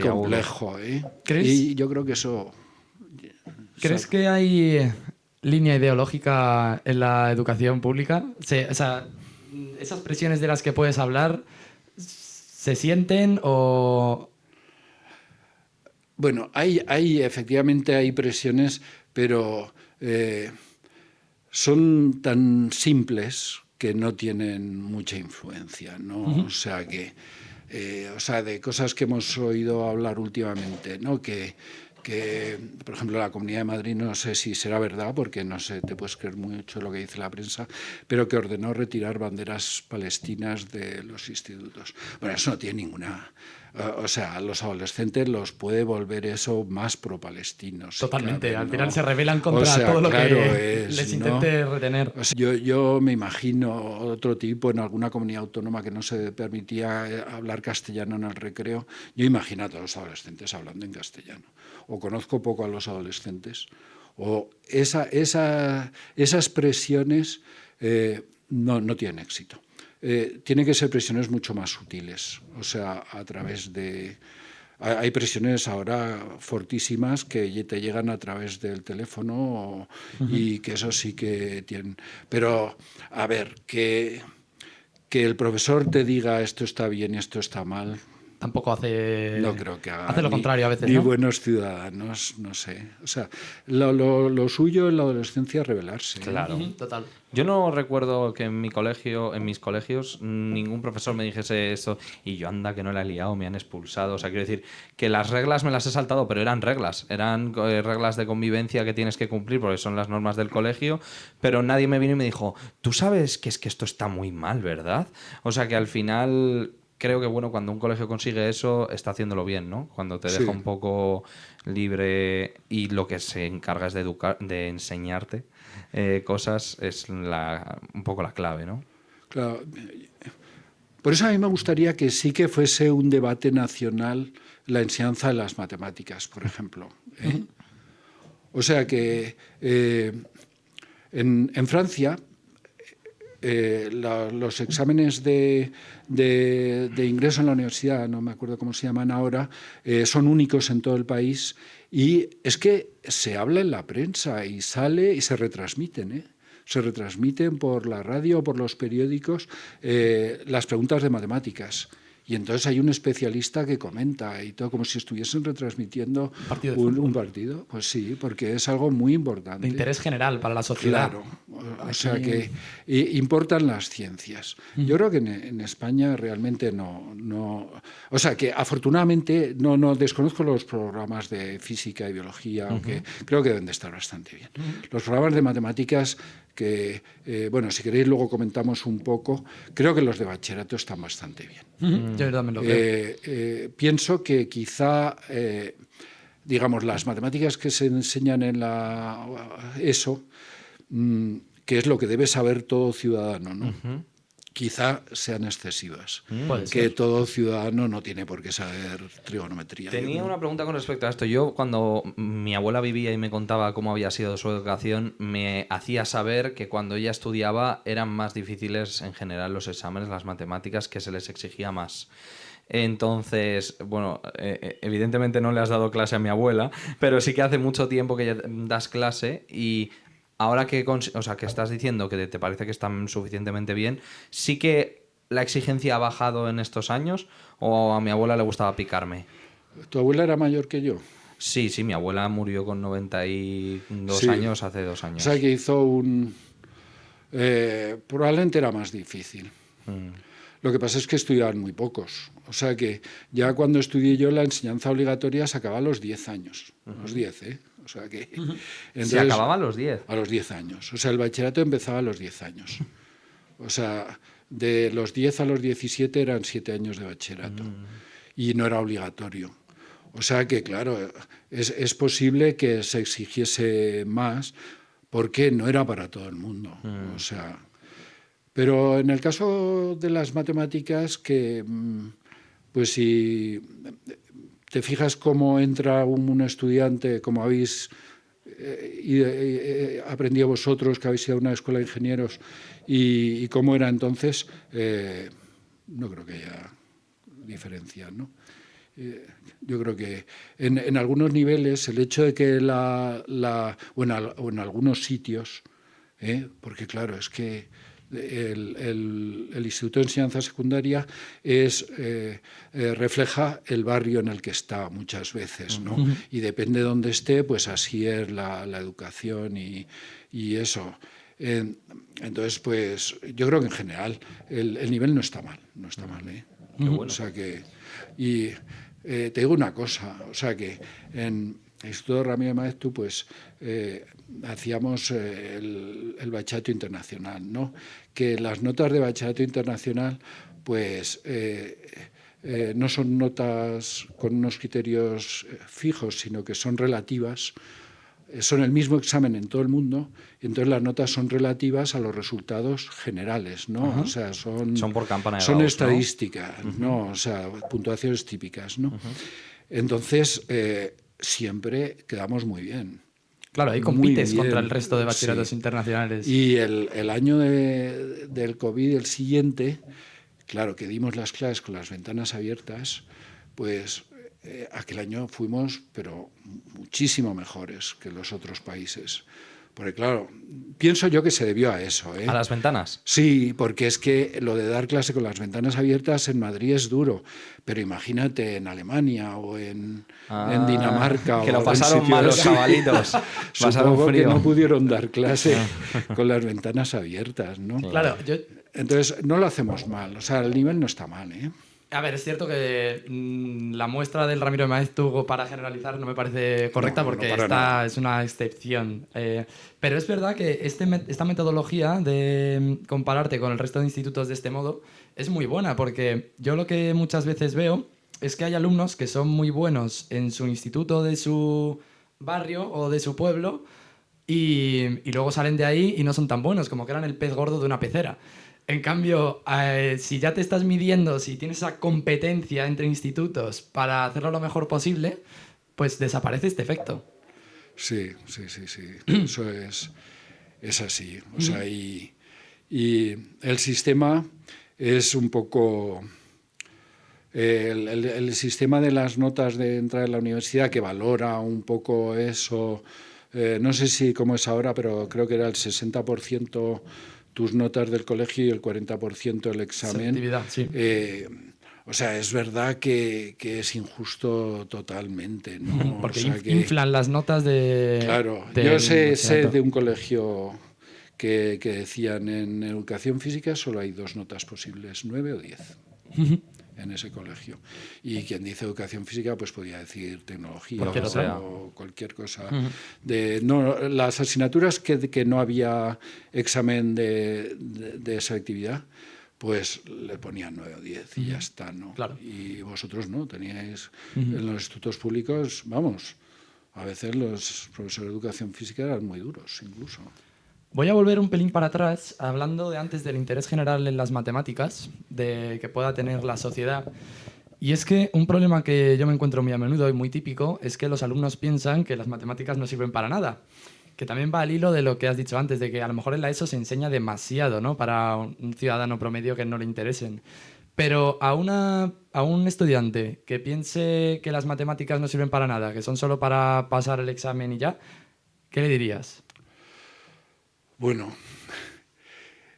complejo, ¿eh? ¿Crees? Y yo creo que eso... ¿Crees que hay línea ideológica en la educación pública? O sea, ¿esas presiones de las que puedes hablar se sienten o...? Bueno, efectivamente hay presiones, pero son tan simples que no tienen mucha influencia, ¿no? O sea que, de cosas que hemos oído hablar últimamente, ¿no? Que que, por ejemplo, la Comunidad de Madrid, no sé si será verdad, porque no sé, te puedes creer mucho lo que dice la prensa, pero que ordenó retirar banderas palestinas de los institutos. Bueno, eso no tiene ninguna... O sea, los adolescentes los puede volver eso más pro-palestinos. Totalmente, Claro, al ¿no? final se rebelan O contra sea, todo lo claro, que les intente retener. O sea, yo me imagino otro tipo en alguna comunidad autónoma que no se permitía hablar castellano en el recreo. Yo imagino a todos los adolescentes hablando en castellano. O conozco poco a los adolescentes. O esas presiones no tienen éxito. Tienen que ser presiones mucho más sutiles, o sea, a través de... Hay presiones ahora fortísimas que te llegan a través del teléfono y que eso sí que tienen... Pero, a ver, que el profesor te diga esto está bien y esto está mal... Tampoco hace... No creo que haga hace lo contrario a veces, ni ¿no? buenos ciudadanos, no sé. O sea, lo suyo en la adolescencia es rebelarse. Claro. Total. Yo no recuerdo que en mis colegios, ningún profesor me dijese esto y yo anda que no la he liado, me han expulsado. O sea, quiero decir que las reglas me las he saltado, pero eran reglas de convivencia que tienes que cumplir porque son las normas del colegio, pero nadie me vino y me dijo, tú sabes que es que esto está muy mal, ¿verdad? O sea, que al final... Creo que bueno, cuando un colegio consigue eso, está haciéndolo bien, ¿no? Cuando te deja un poco libre y lo que se encarga es de de enseñarte cosas, es un poco la clave, ¿no? Claro. Por eso a mí me gustaría que sí que fuese un debate nacional la enseñanza de las matemáticas, por ejemplo. O sea que en Francia los exámenes de ingreso en la universidad, no me acuerdo cómo se llaman ahora, son únicos en todo el país y es que se habla en la prensa y sale y se retransmiten, se retransmiten por la radio o por los periódicos las preguntas de matemáticas. Y entonces hay un especialista que comenta y todo como si estuviesen retransmitiendo un partido. Pues sí, porque es algo muy importante. De interés general para la sociedad. Claro, o sea que importan las ciencias. Yo creo que en España realmente no... O sea que afortunadamente no desconozco los programas de física y biología, aunque creo que deben de estar bastante bien. Los programas de matemáticas que, bueno, si queréis luego comentamos un poco, creo que los de bachillerato están bastante bien. Yo también lo creo. Pienso que quizá, digamos, las matemáticas que se enseñan en ESO, que es lo que debe saber todo ciudadano, ¿no? Quizá sean excesivas. Que todo ciudadano no tiene por qué saber trigonometría. Tenía una pregunta con respecto a esto. Yo, cuando mi abuela vivía y me contaba cómo había sido su educación, me hacía saber que cuando ella estudiaba eran más difíciles en general los exámenes, las matemáticas, que se les exigía más. Entonces, bueno, evidentemente no le has dado clase a mi abuela, pero sí que hace mucho tiempo que ya das clase y... Ahora que estás diciendo que te parece que están suficientemente bien, ¿sí que la exigencia ha bajado en estos años o a mi abuela le gustaba picarme? ¿Tu abuela era mayor que yo? Sí, mi abuela murió con 92 años hace 2 años. O sea que hizo probablemente era más difícil. Lo que pasa es que estudiaban muy pocos. O sea que ya cuando estudié yo la enseñanza obligatoria se acababa a los 10 años. Los 10, ¿eh? O sea que... Entonces, ¿se acababa a los 10? A los 10 años. O sea, el bachillerato empezaba a los 10 años. O sea, de los 10 a los 17 eran 7 años de bachillerato. Y no era obligatorio. O sea que, claro, es posible que se exigiese más porque no era para todo el mundo. O sea... Pero en el caso de las matemáticas, que pues si te fijas cómo entra un estudiante, como habéis aprendido vosotros, que habéis ido a una escuela de ingenieros, y cómo era entonces, no creo que haya diferencia, ¿no? Yo creo que en algunos niveles el hecho de que o en algunos sitios, porque claro, es que el Instituto de Enseñanza Secundaria refleja el barrio en el que está muchas veces, ¿no? Y depende de dónde esté, pues así es la educación y eso. Entonces, pues yo creo que en general el nivel no está mal, ¿eh? Qué bueno. O sea que... Y te digo una cosa, o sea que el Instituto Ramiro de Maeztu, pues hacíamos el bachillerato internacional, ¿no? Que las notas de bachillerato internacional, pues no son notas con unos criterios fijos, sino que son relativas. Son el mismo examen en todo el mundo, y entonces las notas son relativas a los resultados generales, ¿no? Uh-huh. O sea, son por campana de son Gauss, estadísticas, ¿no? ¿no? O sea, puntuaciones típicas, ¿no? Entonces, siempre quedamos muy bien. Claro, ahí compites contra el resto de bachilleratos internacionales. Y el año del COVID, el siguiente, claro, que dimos las clases con las ventanas abiertas, pues aquel año fuimos, pero muchísimo mejores que los otros países. Porque claro, pienso yo que se debió a eso. ¿A las ventanas? Sí, porque es que lo de dar clase con las ventanas abiertas en Madrid es duro, pero imagínate en Alemania o en Dinamarca. Que o lo pasaron mal los chavalitos. Pasaron Supongo frío. que no pudieron dar clase con las ventanas abiertas, ¿no? Claro, Entonces, no lo hacemos mal, o sea, el nivel no está mal, ¿eh? A ver, es cierto que la muestra del Ramiro de Maeztu, para generalizar, no me parece correcta porque esta es una excepción. Pero es verdad que esta metodología de compararte con el resto de institutos de este modo es muy buena, porque yo lo que muchas veces veo es que hay alumnos que son muy buenos en su instituto de su barrio o de su pueblo y luego salen de ahí y no son tan buenos, como que eran el pez gordo de una pecera. En cambio, si ya te estás midiendo, si tienes esa competencia entre institutos para hacerlo lo mejor posible, pues desaparece este efecto. Sí. Eso es así. O sea, y el sistema es un poco... El sistema de las notas de entrada a la universidad, que valora un poco eso, no sé si cómo es ahora, pero creo que era el 60% tus notas del colegio y el 40% el examen. Selectividad, sí. O sea, es verdad que es injusto totalmente, ¿no? Porque o sea, inflan las notas de... Claro, yo sé de un colegio que decían en educación física solo hay 2 notas posibles, 9 o 10. En ese colegio. Y quien dice educación física, pues podía decir tecnología o cualquier cosa. Las asignaturas que no había examen de selectividad, pues le ponían 9 o 10 y ya está, ¿no? Claro. Y vosotros no, teníais en los institutos públicos, vamos, a veces los profesores de educación física eran muy duros, incluso. Voy a volver un pelín para atrás, hablando de antes del interés general en las matemáticas, de que pueda tener la sociedad. Y es que un problema que yo me encuentro muy a menudo y muy típico es que los alumnos piensan que las matemáticas no sirven para nada. Que también va al hilo de lo que has dicho antes, de que a lo mejor en la ESO se enseña demasiado, ¿no? Para un ciudadano promedio que no le interesen. Pero a un estudiante que piense que las matemáticas no sirven para nada, que son solo para pasar el examen y ya, ¿qué le dirías? Bueno,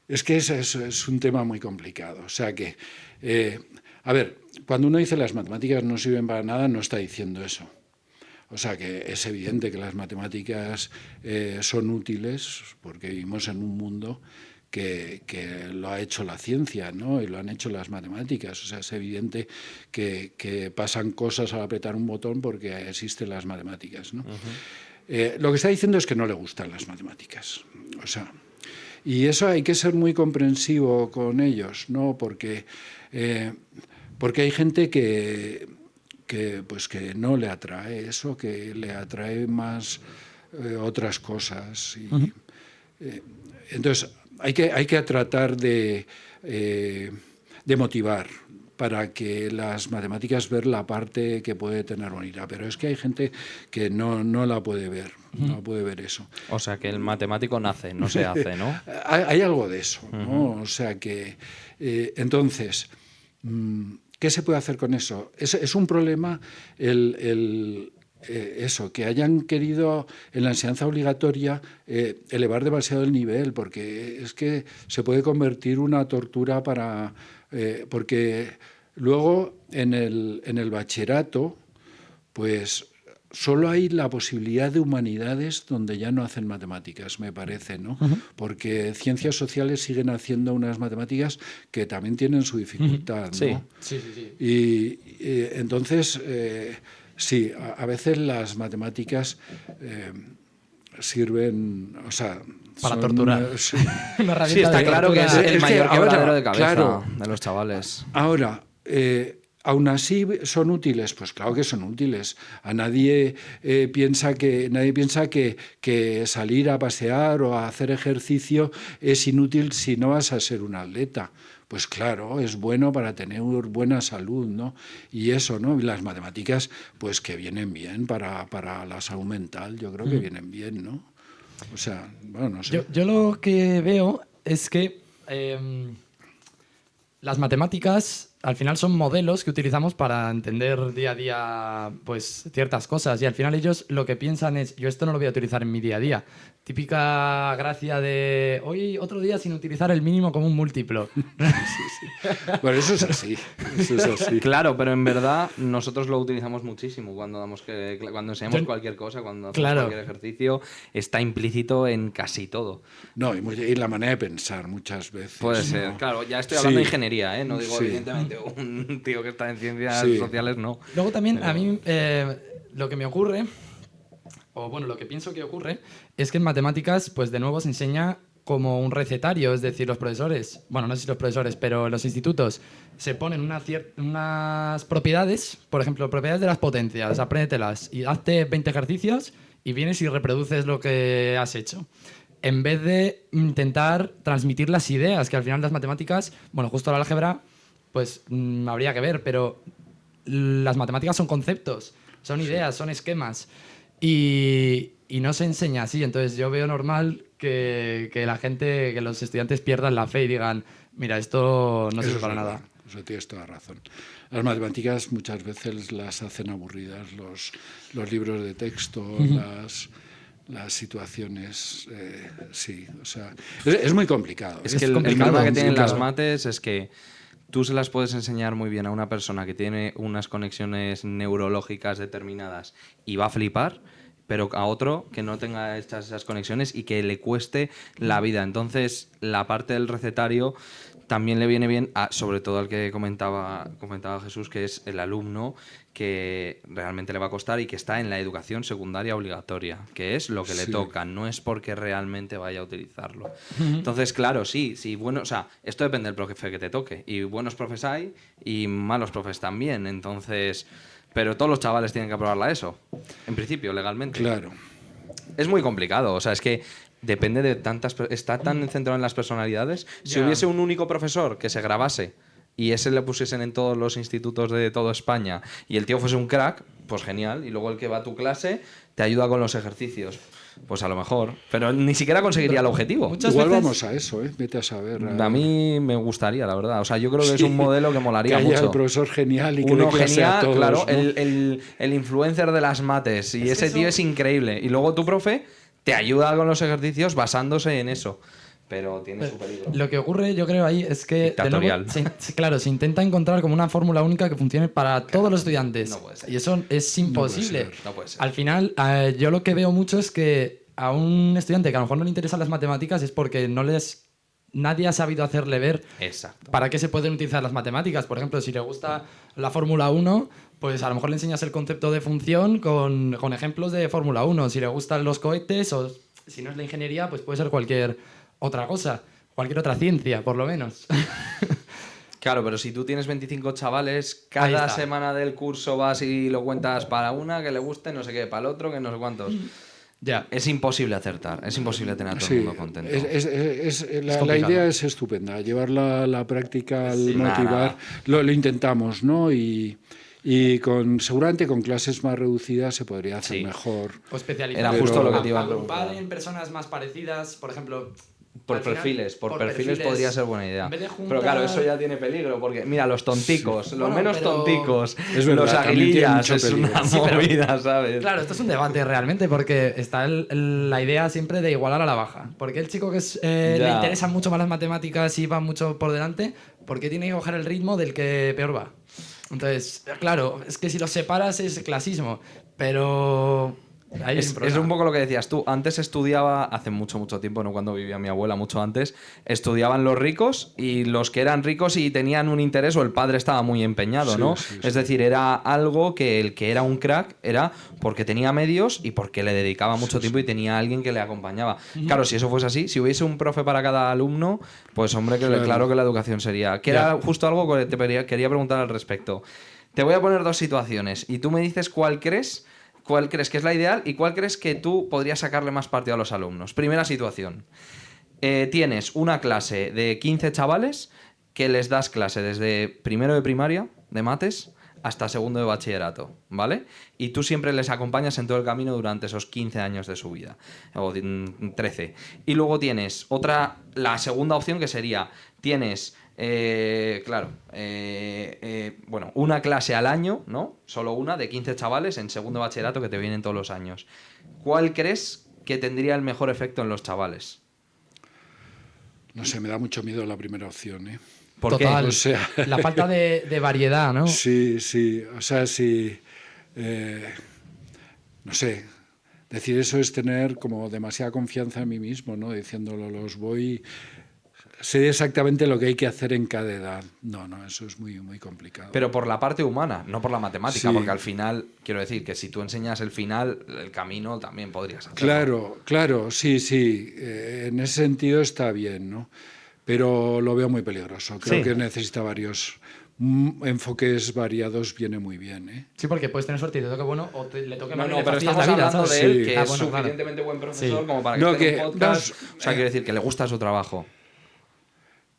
es que es un tema muy complicado. O sea que, a ver, cuando uno dice las matemáticas no sirven para nada, no está diciendo eso. O sea que es evidente que las matemáticas son útiles porque vivimos en un mundo que lo ha hecho la ciencia, ¿no? Y lo han hecho las matemáticas. O sea, es evidente que pasan cosas al apretar un botón porque existen las matemáticas, ¿no? Lo que está diciendo es que no le gustan las matemáticas. O sea, y eso hay que ser muy comprensivo con ellos, ¿no? Porque hay gente que no le atrae eso, que le atrae más otras cosas. Y, entonces, hay que tratar de motivar para que las matemáticas ver la parte que puede tener bonita. Pero es que hay gente que no la puede ver, no puede ver eso. O sea, que el matemático nace, no se hace, ¿no? Hay algo de eso, ¿no? O sea que, entonces, ¿qué se puede hacer con eso? Es un problema eso, que hayan querido en la enseñanza obligatoria elevar demasiado el nivel, porque es que se puede convertir una tortura porque luego en el bachillerato, pues solo hay la posibilidad de humanidades donde ya no hacen matemáticas, me parece, ¿no? Porque ciencias sociales siguen haciendo unas matemáticas que también tienen su dificultad, ¿no? Sí. Y entonces Sí, a veces las matemáticas sirven, o sea, para torturar. Sí. Una herramienta Sí, está de claro que es tortura. el mayor ahora, quebradero de cabeza claro, de los chavales. Ahora, aún así son útiles, pues claro que son útiles. A nadie piensa que salir a pasear o a hacer ejercicio es inútil si no vas a ser un atleta. Pues claro, es bueno para tener buena salud, ¿no? Y eso, ¿no? Y las matemáticas, pues que vienen bien para la salud mental, yo creo que vienen bien, ¿no? O sea, bueno, no sé. Yo lo que veo es que las matemáticas al final son modelos que utilizamos para entender día a día pues, ciertas cosas y al final ellos lo que piensan es yo esto no lo voy a utilizar en mi día a día. Típica gracia de hoy otro día sin utilizar el mínimo como un múltiplo. Bueno, eso es así. Eso es así. Claro, pero en verdad nosotros lo utilizamos muchísimo cuando cuando enseñamos cualquier cosa, cuando hacemos cualquier ejercicio, está implícito en casi todo. No, y la manera de pensar muchas veces. Puede ¿no? ser, claro, ya estoy hablando de Sí. ingeniería, ¿eh? No digo Sí. evidentemente un tío que está en ciencias Sí. sociales, no. Luego también a mí lo que me ocurre, o bueno, lo que pienso que ocurre, es que en matemáticas, pues de nuevo se enseña como un recetario, es decir, los profesores, bueno, no sé si los profesores, pero los institutos se ponen unas propiedades, por ejemplo, propiedades de las potencias, apréndetelas y hazte 20 ejercicios y vienes y reproduces lo que has hecho. En vez de intentar transmitir las ideas, que al final las matemáticas, bueno, justo la álgebra, pues habría que ver, pero las matemáticas son conceptos, son ideas, son esquemas. Y no se enseña así. Entonces yo veo normal que la gente, que los estudiantes pierdan la fe y digan, mira, esto no sirve para nada. Eso tienes toda razón. Las matemáticas muchas veces las hacen aburridas, los libros de texto, las situaciones, sí, o sea, es muy complicado. Es que el problema que tienen las mates es que tú se las puedes enseñar muy bien a una persona que tiene unas conexiones neurológicas determinadas y va a flipar, pero a otro que no tenga hechas esas conexiones y que le cueste la vida. Entonces, la parte del recetario también le viene bien, sobre todo al que comentaba Jesús, que es el alumno que realmente le va a costar y que está en la educación secundaria obligatoria, que es lo que le toca, no es porque realmente vaya a utilizarlo. Entonces, claro, sí, bueno, o sea, esto depende del profe que te toque. Y buenos profes hay y malos profes también. Entonces, pero todos los chavales tienen que aprobarla eso, en principio, legalmente. Claro. Es muy complicado, o sea, es que depende de tantas... Está tan centrado en las personalidades. Si hubiese un único profesor que se grabase y ese le pusiesen en todos los institutos de toda España y el tío fuese un crack, pues genial. Y luego el que va a tu clase te ayuda con los ejercicios. Pues a lo mejor. Pero ni siquiera conseguiría el objetivo. Igual vamos a eso, ¿eh? Vete a saber. A mí me gustaría, la verdad. O sea, yo creo que es un modelo que molaría que haya mucho. El profesor genial y que uno dé clase genial, a todos, claro, ¿no? el influencer de las mates. Y ese tío es increíble. Y luego tu profe te ayuda con los ejercicios basándose en eso. Pero tiene su peligro. Lo que ocurre, yo creo, ahí es que de nuevo, claro, se intenta encontrar como una fórmula única que funcione para todos los estudiantes. No puede ser. Y eso es imposible. No puede ser. Al final, yo lo que veo mucho es que a un estudiante que a lo mejor no le interesan las matemáticas es porque nadie ha sabido hacerle ver para qué se pueden utilizar las matemáticas. Por ejemplo, si le gusta la Fórmula 1, pues a lo mejor le enseñas el concepto de función con ejemplos de Fórmula 1. Si le gustan los cohetes o si no es la ingeniería, pues puede ser cualquier otra cosa, cualquier otra ciencia, por lo menos. Claro, pero si tú tienes 25 chavales, cada semana del curso vas y lo cuentas para una que le guste, no sé qué, para el otro que no sé cuántos. Ya, es imposible acertar, es imposible tener a todo el mundo contento. La idea es estupenda, llevarla a la práctica, al motivar, lo intentamos, ¿no? Y seguramente con clases más reducidas se podría hacer mejor. O especializar. Era justo lo que te iba a preguntar. Agrupar en personas más parecidas, por ejemplo... Por perfiles podría ser buena idea. Pero claro, eso ya tiene peligro, porque mira, los tonticos, los menos tonticos, los aguilillas, es una movida, ¿sabes? Claro, esto es un debate realmente, porque está la idea siempre de igualar a la baja. Porque el chico que le interesan mucho más las matemáticas y va mucho por delante, ¿por qué tiene que coger el ritmo del que peor va? Entonces, claro, es que si los separas es clasismo, pero Ahí hay un Es problema. un poco lo que decías tú. Antes estudiaba, hace mucho, mucho tiempo, no cuando vivía mi abuela, mucho antes, estudiaban los ricos y los que eran ricos y tenían un interés o el padre estaba muy empeñado, Sí, ¿no? sí, Es sí. decir, era algo que el que era un crack era porque tenía medios y porque le dedicaba mucho tiempo y tenía alguien que le acompañaba. Claro, si eso fuese así, si hubiese un profe para cada alumno, pues hombre, claro que la educación sería. Que era justo algo que quería preguntar al respecto. Te voy a poner dos situaciones y tú me dices cuál crees que es la ideal y cuál crees que tú podrías sacarle más partido a los alumnos. Primera situación. Tienes una clase de 15 chavales que les das clase desde primero de primaria, de mates, hasta segundo de bachillerato, ¿vale? Y tú siempre les acompañas en todo el camino durante esos 15 años de su vida, o 13. Y luego tienes la segunda opción que sería, tienes, bueno, una clase al año, ¿no? Solo una, de 15 chavales en segundo de bachillerato que te vienen todos los años. ¿Cuál crees que tendría el mejor efecto en los chavales? No sé, me da mucho miedo la primera opción, ¿eh? ¿Por Total. qué? O sea, La falta de variedad, ¿no? sí, sí. O sea, sí. No sé. Decir eso es tener como demasiada confianza en mí mismo, ¿no? Diciéndolo, sé exactamente lo que hay que hacer en cada edad. No, eso es muy, muy complicado. Pero por la parte humana, no por la matemática, Sí. porque al final, quiero decir que si tú enseñas el final, el camino también podrías hacerlo. Claro, sí. En ese sentido está bien, ¿no? Pero lo veo muy peligroso. Creo que necesita varios enfoques variados, viene muy bien, ¿eh? Sí, porque puedes tener suerte y te toque bueno o le toque mal y le pero fastidies estamos la vida, hablando ¿sabes? de él, Sí. que Ah, es bueno, claro. suficientemente buen profesor Sí. como para que No, esté en que un podcast. vamos, O sea, quiero decir que le gusta su trabajo.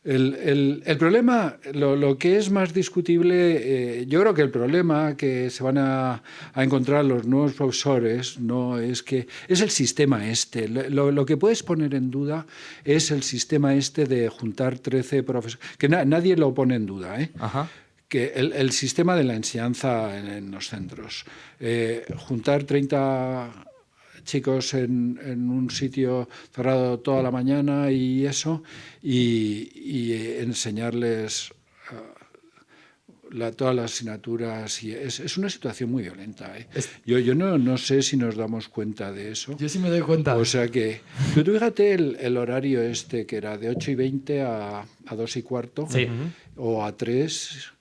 El problema, lo que es más discutible, yo creo que el problema que se van a encontrar los nuevos profesores no es que es el sistema este. Lo que puedes poner en duda es el sistema este de juntar 13 profesores, que nadie lo pone en duda, ¿eh? Ajá. Que el sistema de la enseñanza en los centros. Juntar 30 chicos en un sitio cerrado toda la mañana y eso, y enseñarles todas las asignaturas. Y es una situación muy violenta, ¿eh? Yo no sé si nos damos cuenta de eso. Yo sí me doy cuenta. O sea que, tú fíjate el horario este, que era de 8:20 a 2:15, Sí. o a 3,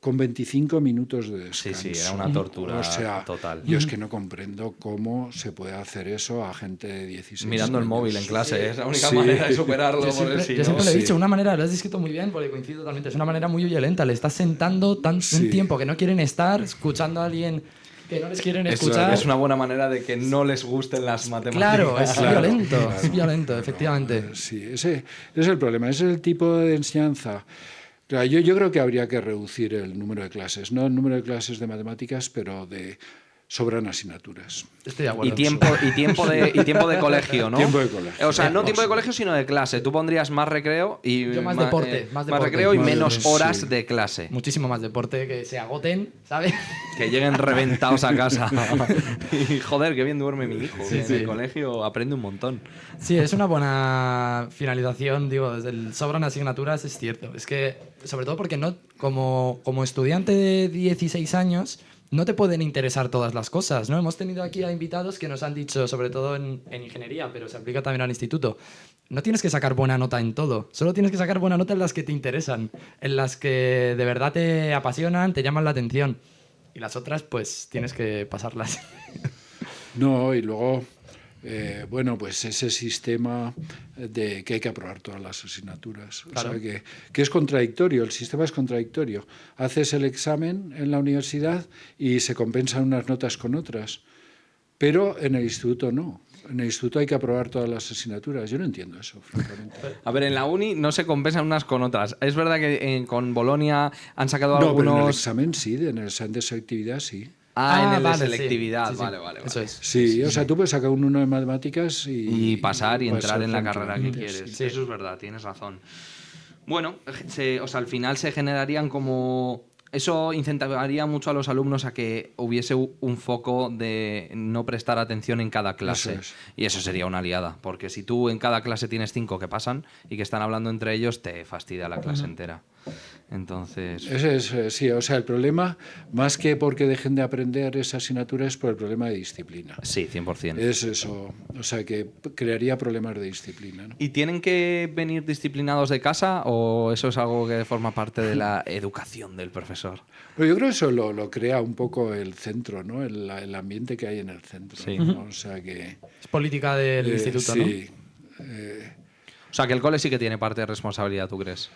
con 25 minutos de descanso. Sí, era una tortura O sea, total. yo es que no comprendo cómo se puede hacer eso a gente de 16 Mirando el años. móvil en clase, es la única Sí. manera de superarlo. Yo siempre, porque si yo siempre no- lo he dicho, una manera, lo has descrito muy bien porque coincido totalmente, es una manera muy violenta, le estás sentando un Sí. tiempo que no quieren estar, escuchando a alguien que no les quieren Es escuchar. una buena manera de que no les gusten las matemáticas. Claro, es Claro, violento, claro. es violento, efectivamente. Sí, ese es el problema, ese es el tipo de enseñanza. Claro, yo creo que habría que reducir el número de clases, no el número de clases de matemáticas, pero sobran asignaturas. Estoy de acuerdo. Y tiempo de colegio, ¿no? Tiempo de colegio. O sea, no tiempo de colegio, sino de clase. Tú pondrías más recreo y Yo más deporte, más deporte. recreo y Más menos deporte, horas sí. de clase. Muchísimo más deporte, que se agoten, ¿sabes? Que lleguen reventados a casa. Y joder, qué bien duerme mi hijo. Sí, en sí. el colegio aprende un montón. Sí, es una buena finalización, digo, desde el sobran asignaturas es cierto. Es que, sobre todo porque no, como estudiante de 16 años, no te pueden interesar todas las cosas, ¿no? Hemos tenido aquí a invitados que nos han dicho, sobre todo en ingeniería, pero se aplica también al instituto, no tienes que sacar buena nota en todo, solo tienes que sacar buena nota en las que te interesan, en las que de verdad te apasionan, te llaman la atención. Y las otras, pues, tienes que pasarlas. No, y luego, bueno, pues ese sistema de que hay que aprobar todas las asignaturas. Claro. O sea, que es contradictorio, el sistema es contradictorio. Haces el examen en la universidad y se compensan unas notas con otras, pero en el instituto no. En el instituto hay que aprobar todas las asignaturas. Yo no entiendo eso, francamente. A ver, en la uni no se compensan unas con otras. Es verdad que con Bolonia han sacado No, pero en el algunos... examen sí, en el examen de selectividad sí. en el vale, de sí. selectividad. Sí, sí. Vale. Eso es. Sí, o sea, tú puedes sacar un 1 en matemáticas Y pasar y entrar en la carrera que tranquilamente, quieres. Sí. Eso es verdad, tienes razón. Bueno, o sea, al final se generarían como eso incentivaría mucho a los alumnos a que hubiese un foco de no prestar atención en cada clase. Eso es. Y eso sería una liada, porque si tú en cada clase tienes 5 que pasan y que están hablando entre ellos, te fastidia la clase entera. Entonces... Sí, o sea, el problema, más que porque dejen de aprender esa asignatura, es por el problema de disciplina. Sí, 100%. Es eso, o sea, que crearía problemas de disciplina, ¿no? ¿Y tienen que venir disciplinados de casa o eso es algo que forma parte de la educación del profesor? Pero yo creo que eso lo crea un poco el centro, ¿no? El ambiente que hay en el centro. Sí. ¿No? O sea que... Es política del instituto, ¿no? Sí. O sea, que el cole sí que tiene parte de responsabilidad, ¿tú crees?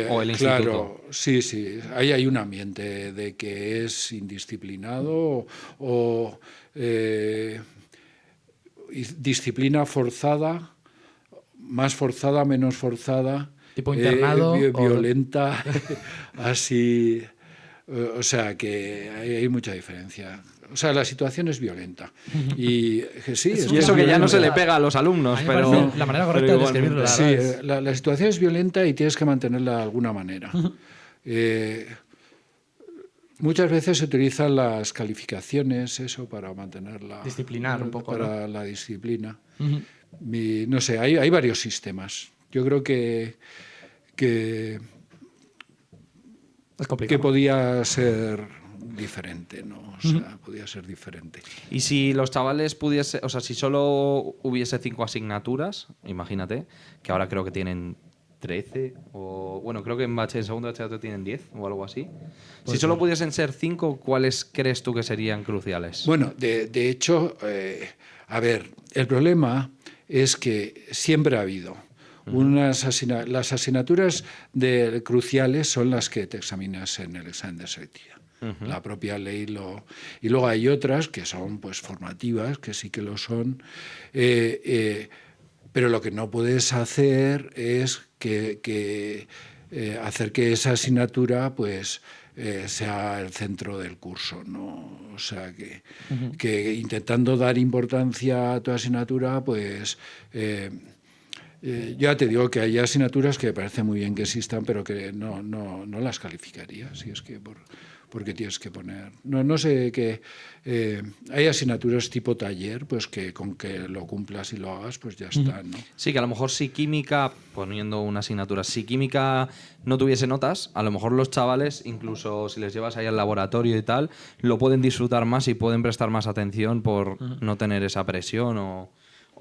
O el Claro, instituto. sí. Ahí hay un ambiente de que es indisciplinado o disciplina forzada, más forzada, menos forzada. Tipo internado. Violenta, así. O sea que hay mucha diferencia. O sea, la situación es violenta. Y sí, Y eso que ya no se le pega a los alumnos, A mí me pero... parece la manera correcta de describirlo, la Sí, verdad, es- la situación es violenta y tienes que mantenerla de alguna manera. Muchas veces se utilizan las calificaciones, eso, para mantenerla. Disciplinar un poco, para la disciplina. Ujú. No sé, hay varios sistemas. Yo creo que Es complicado. podía ser diferente, ¿no? O sea, podía ser diferente. Y si los chavales pudiese, o sea, si solo hubiese 5 asignaturas, imagínate, que ahora creo que tienen 13 o bueno, creo que en segundo bachillerato tienen 10 o algo así. Si solo pudiesen ser 5, ¿cuáles crees tú que serían cruciales? Bueno, de hecho, a ver, el problema es que siempre ha habido las asignaturas cruciales son las que te examinas en el examen de selectividad. La propia ley y luego hay otras que son pues formativas, que sí que lo son, pero lo que no puedes hacer es hacer que esa asignatura pues sea el centro del curso, ¿no? O sea que intentando dar importancia a tu asignatura, pues ya te digo que hay asignaturas que me parece muy bien que existan, pero que no las calificaría, si es que porque tienes que poner. No sé que hay asignaturas tipo taller, pues que con que lo cumplas y lo hagas, pues ya está, ¿no? Sí, que a lo mejor si química, poniendo una asignatura, si química no tuviese notas, a lo mejor los chavales, incluso si les llevas ahí al laboratorio y tal, lo pueden disfrutar más y pueden prestar más atención por no tener esa presión o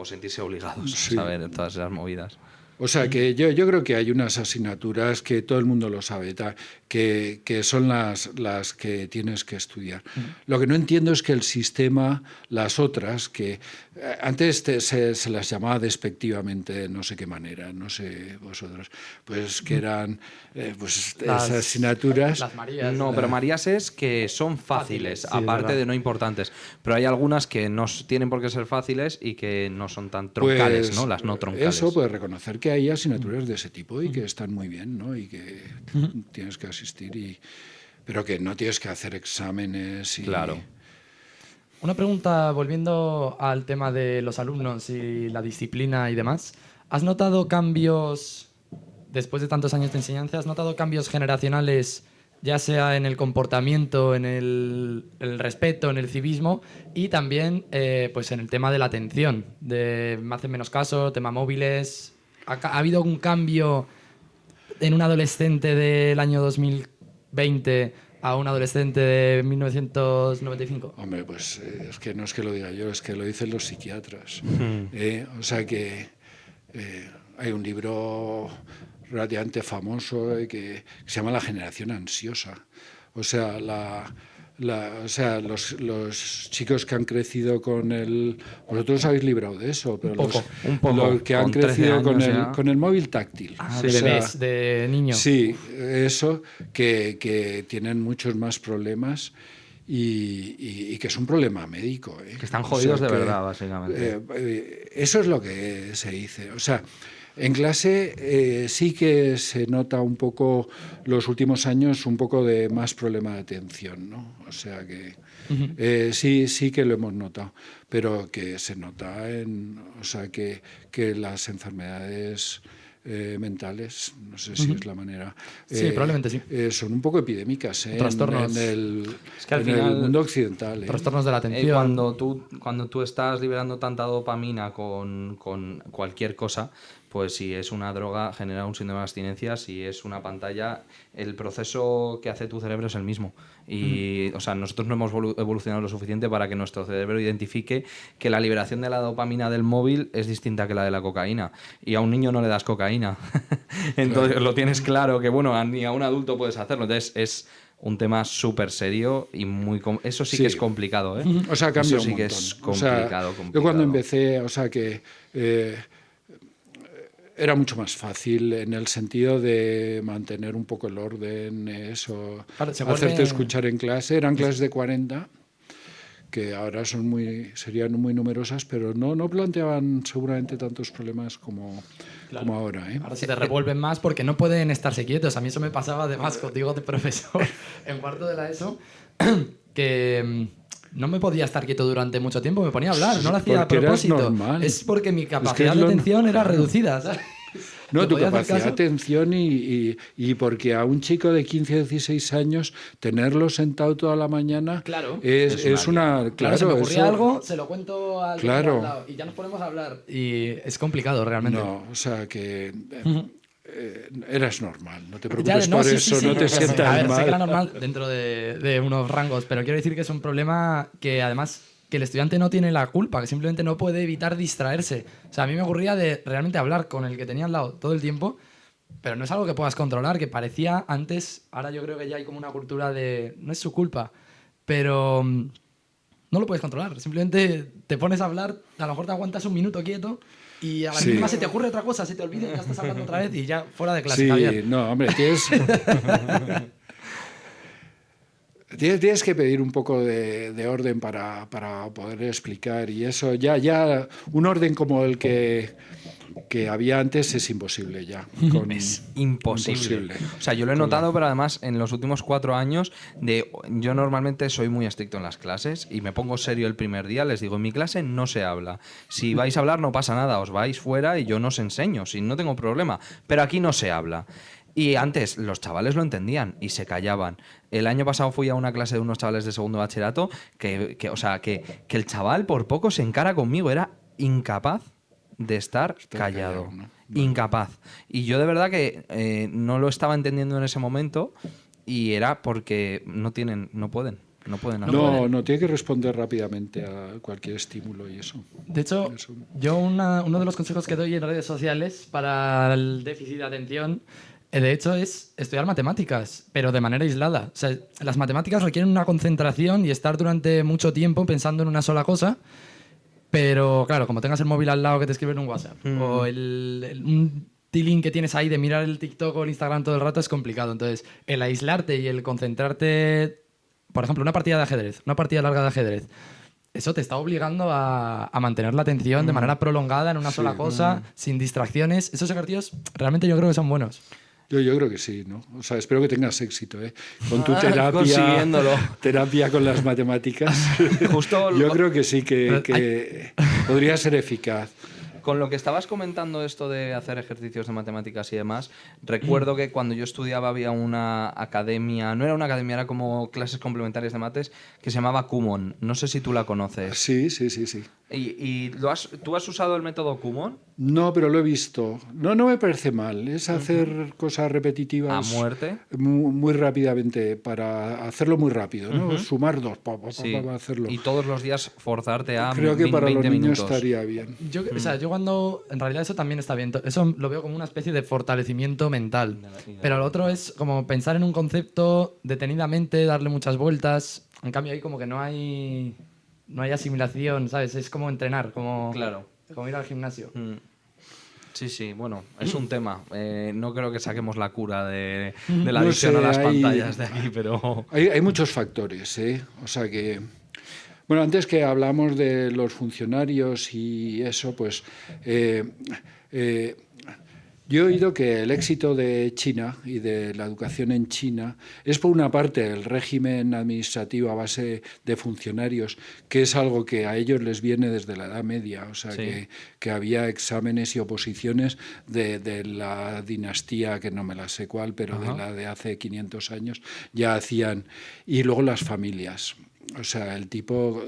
sentirse obligados a saber todas esas movidas. O sea que yo creo que hay unas asignaturas que todo el mundo lo sabe, que son las que tienes que estudiar. Lo que no entiendo es que el sistema, las otras, que antes se las llamaba despectivamente de no sé qué manera, no sé vosotros, pues que eran pues esas asignaturas. Las Marías. No, pero Marías es que son fáciles, Sí, aparte verdad. de no importantes. Pero hay algunas que no tienen por qué ser fáciles y que no son tan troncales, Pues, ¿no? Las no troncales. Eso, pues reconocer que hay asignaturas de ese tipo y que están muy bien, ¿no? Y que tienes que asistir, pero que no tienes que hacer exámenes. Claro. Una pregunta, volviendo al tema de los alumnos y la disciplina y demás. ¿Has notado cambios, después de tantos años de enseñanza, has notado cambios generacionales, ya sea en el comportamiento, en el respeto, en el civismo y también pues en el tema de la atención? Me hacen menos caso, tema móviles. ¿Ha habido algún cambio en un adolescente del año 2020 a un adolescente de 1995? Hombre, pues es que no es que lo diga yo, es que lo dicen los psiquiatras. O sea que hay un libro relativamente famoso que se llama La generación ansiosa. O sea, los chicos que han crecido con el... Vosotros habéis librado de eso, pero un poco. los que han Con 13 crecido con años ya. con el móvil táctil. Ah, O de sea, bebés, de niños. Sí, eso, que tienen muchos más problemas y que es un problema médico. Que están jodidos de que, verdad, básicamente. Eso es lo que se dice. O sea, en clase sí que se nota un poco, los últimos años, un poco de más problema de atención, ¿no? O sea que sí que lo hemos notado, pero que se nota o sea, que las enfermedades mentales, no sé si es la manera. Sí, probablemente sí. Son un poco epidémicas Trastornos. en el, Es que al en final, el mundo occidental. Trastornos de la atención. cuando tú estás liberando tanta dopamina con cualquier cosa, pues si es una droga genera un síndrome de abstinencia, si es una pantalla, el proceso que hace tu cerebro es el mismo. Y, o sea, nosotros no hemos evolucionado lo suficiente para que nuestro cerebro identifique que la liberación de la dopamina del móvil es distinta que la de la cocaína. Y a un niño no le das cocaína. Entonces lo tienes claro que, bueno, ni a un adulto puedes hacerlo. Entonces es un tema súper serio y eso sí que es complicado, ¿eh? O sea, cambia eso sí un que montón. es complicado, Yo cuando empecé, o sea que era mucho más fácil en el sentido de mantener un poco el orden, eso, Claro, hacerte escuchar en clase. Eran clases de 40, que ahora serían muy numerosas, pero no planteaban seguramente tantos problemas como ahora. Ahora se te revuelven más porque no pueden estarse quietos. A mí eso me pasaba además contigo de profesor en cuarto de la ESO, que no me podía estar quieto durante mucho tiempo, me ponía a hablar, no lo hacía a Porque eras propósito. normal. Es porque mi Es capacidad que de es atención era claro. reducida, ¿sabes? No, ¿Le tu podía hacer capacidad de caso? atención y porque a un chico de 15 o 16 años tenerlo sentado toda la mañana Claro. es una... Claro, se me ocurría eso- algo, se lo cuento al que Claro. tengo al lado y ya nos ponemos a hablar. Y es complicado realmente. No, o sea que eras normal, no te Ya, preocupes no, por sí, eso, sí, sí. no te A sientas ver, sé que era mal. normal dentro de unos rangos, pero quiero decir que es un problema que además que el estudiante no tiene la culpa, que simplemente no puede evitar distraerse. O sea, a mí me ocurría de realmente hablar con el que tenía al lado todo el tiempo, pero no es algo que puedas controlar, que parecía antes, ahora yo creo que ya hay como una cultura de... No es su culpa, pero no lo puedes controlar. Simplemente te pones a hablar, a lo mejor te aguantas un minuto quieto y a la Sí. mínima se te ocurre otra cosa, se te olvida y ya estás hablando otra vez y ya fuera de clase, Sí, Javier. no, hombre, tienes que pedir un poco de orden para poder explicar y eso, ya un orden como el que había antes es imposible ya. Es imposible. O sea, yo lo he notado, pero además en los últimos 4 años, yo normalmente soy muy estricto en las clases y me pongo serio el primer día, les digo, en mi clase no se habla. Si vais a hablar no pasa nada, os vais fuera y yo no os enseño, si no tengo problema. Pero aquí no se habla. Y antes los chavales lo entendían y se callaban. El año pasado fui a una clase de unos chavales de segundo bachillerato que el chaval por poco se encara conmigo, era incapaz de estar callado. ¿no? Incapaz. Y yo de verdad que no lo estaba entendiendo en ese momento y era porque no pueden hacer. No, tiene que responder rápidamente a cualquier estímulo y eso. De hecho, yo uno de los consejos que doy en redes sociales para el déficit de atención, de hecho, es estudiar matemáticas, pero de manera aislada. O sea, las matemáticas requieren una concentración y estar durante mucho tiempo pensando en una sola cosa, pero claro, como tengas el móvil al lado que te escriben un WhatsApp o un tiling que tienes ahí de mirar el TikTok o el Instagram todo el rato es complicado. Entonces, el aislarte y el concentrarte, por ejemplo, una partida de ajedrez, una partida larga de ajedrez, eso te está obligando a mantener la atención de manera prolongada en una sola cosa, sin distracciones. Esos ejercicios realmente yo creo que son buenos. Yo creo que sí, ¿no? O sea, espero que tengas éxito, ¿eh? Con tu Consiguiéndolo. terapia con las matemáticas. Yo creo que sí, que podría ser eficaz. Con lo que estabas comentando esto de hacer ejercicios de matemáticas y demás, recuerdo que cuando yo estudiaba había una academia, no era una academia, era como clases complementarias de mates, que se llamaba Kumon. No sé si tú la conoces. Sí. ¿Y tú has usado el método Kumon? No, pero lo he visto. No me parece mal. Es hacer cosas repetitivas. ¿A muerte? Muy rápidamente, para hacerlo muy rápido, ¿no? Sumar dos, Sí. hacerlo. Y todos los días forzarte a Creo que 20 para los niños minutos. estaría bien. O sea, yo cuando... En realidad eso también está bien. Eso lo veo como una especie de fortalecimiento mental. Pero lo otro es como pensar en un concepto detenidamente, darle muchas vueltas. En cambio ahí como que no hay asimilación, ¿sabes? Es como entrenar, como ir al gimnasio. Sí, bueno, es un tema. No creo que saquemos la cura de la No adicción sé, a las pantallas de aquí, pero... Hay muchos factores, ¿eh? O sea que... Bueno, antes que hablamos de los funcionarios y eso, pues Yo he oído que el éxito de China y de la educación en China es, por una parte, el régimen administrativo a base de funcionarios, que es algo que a ellos les viene desde la Edad Media, o sea, Sí. que había exámenes y oposiciones de la dinastía, que no me la sé cuál, pero de la de hace 500 años, ya hacían. Y luego las familias. O sea, el tipo,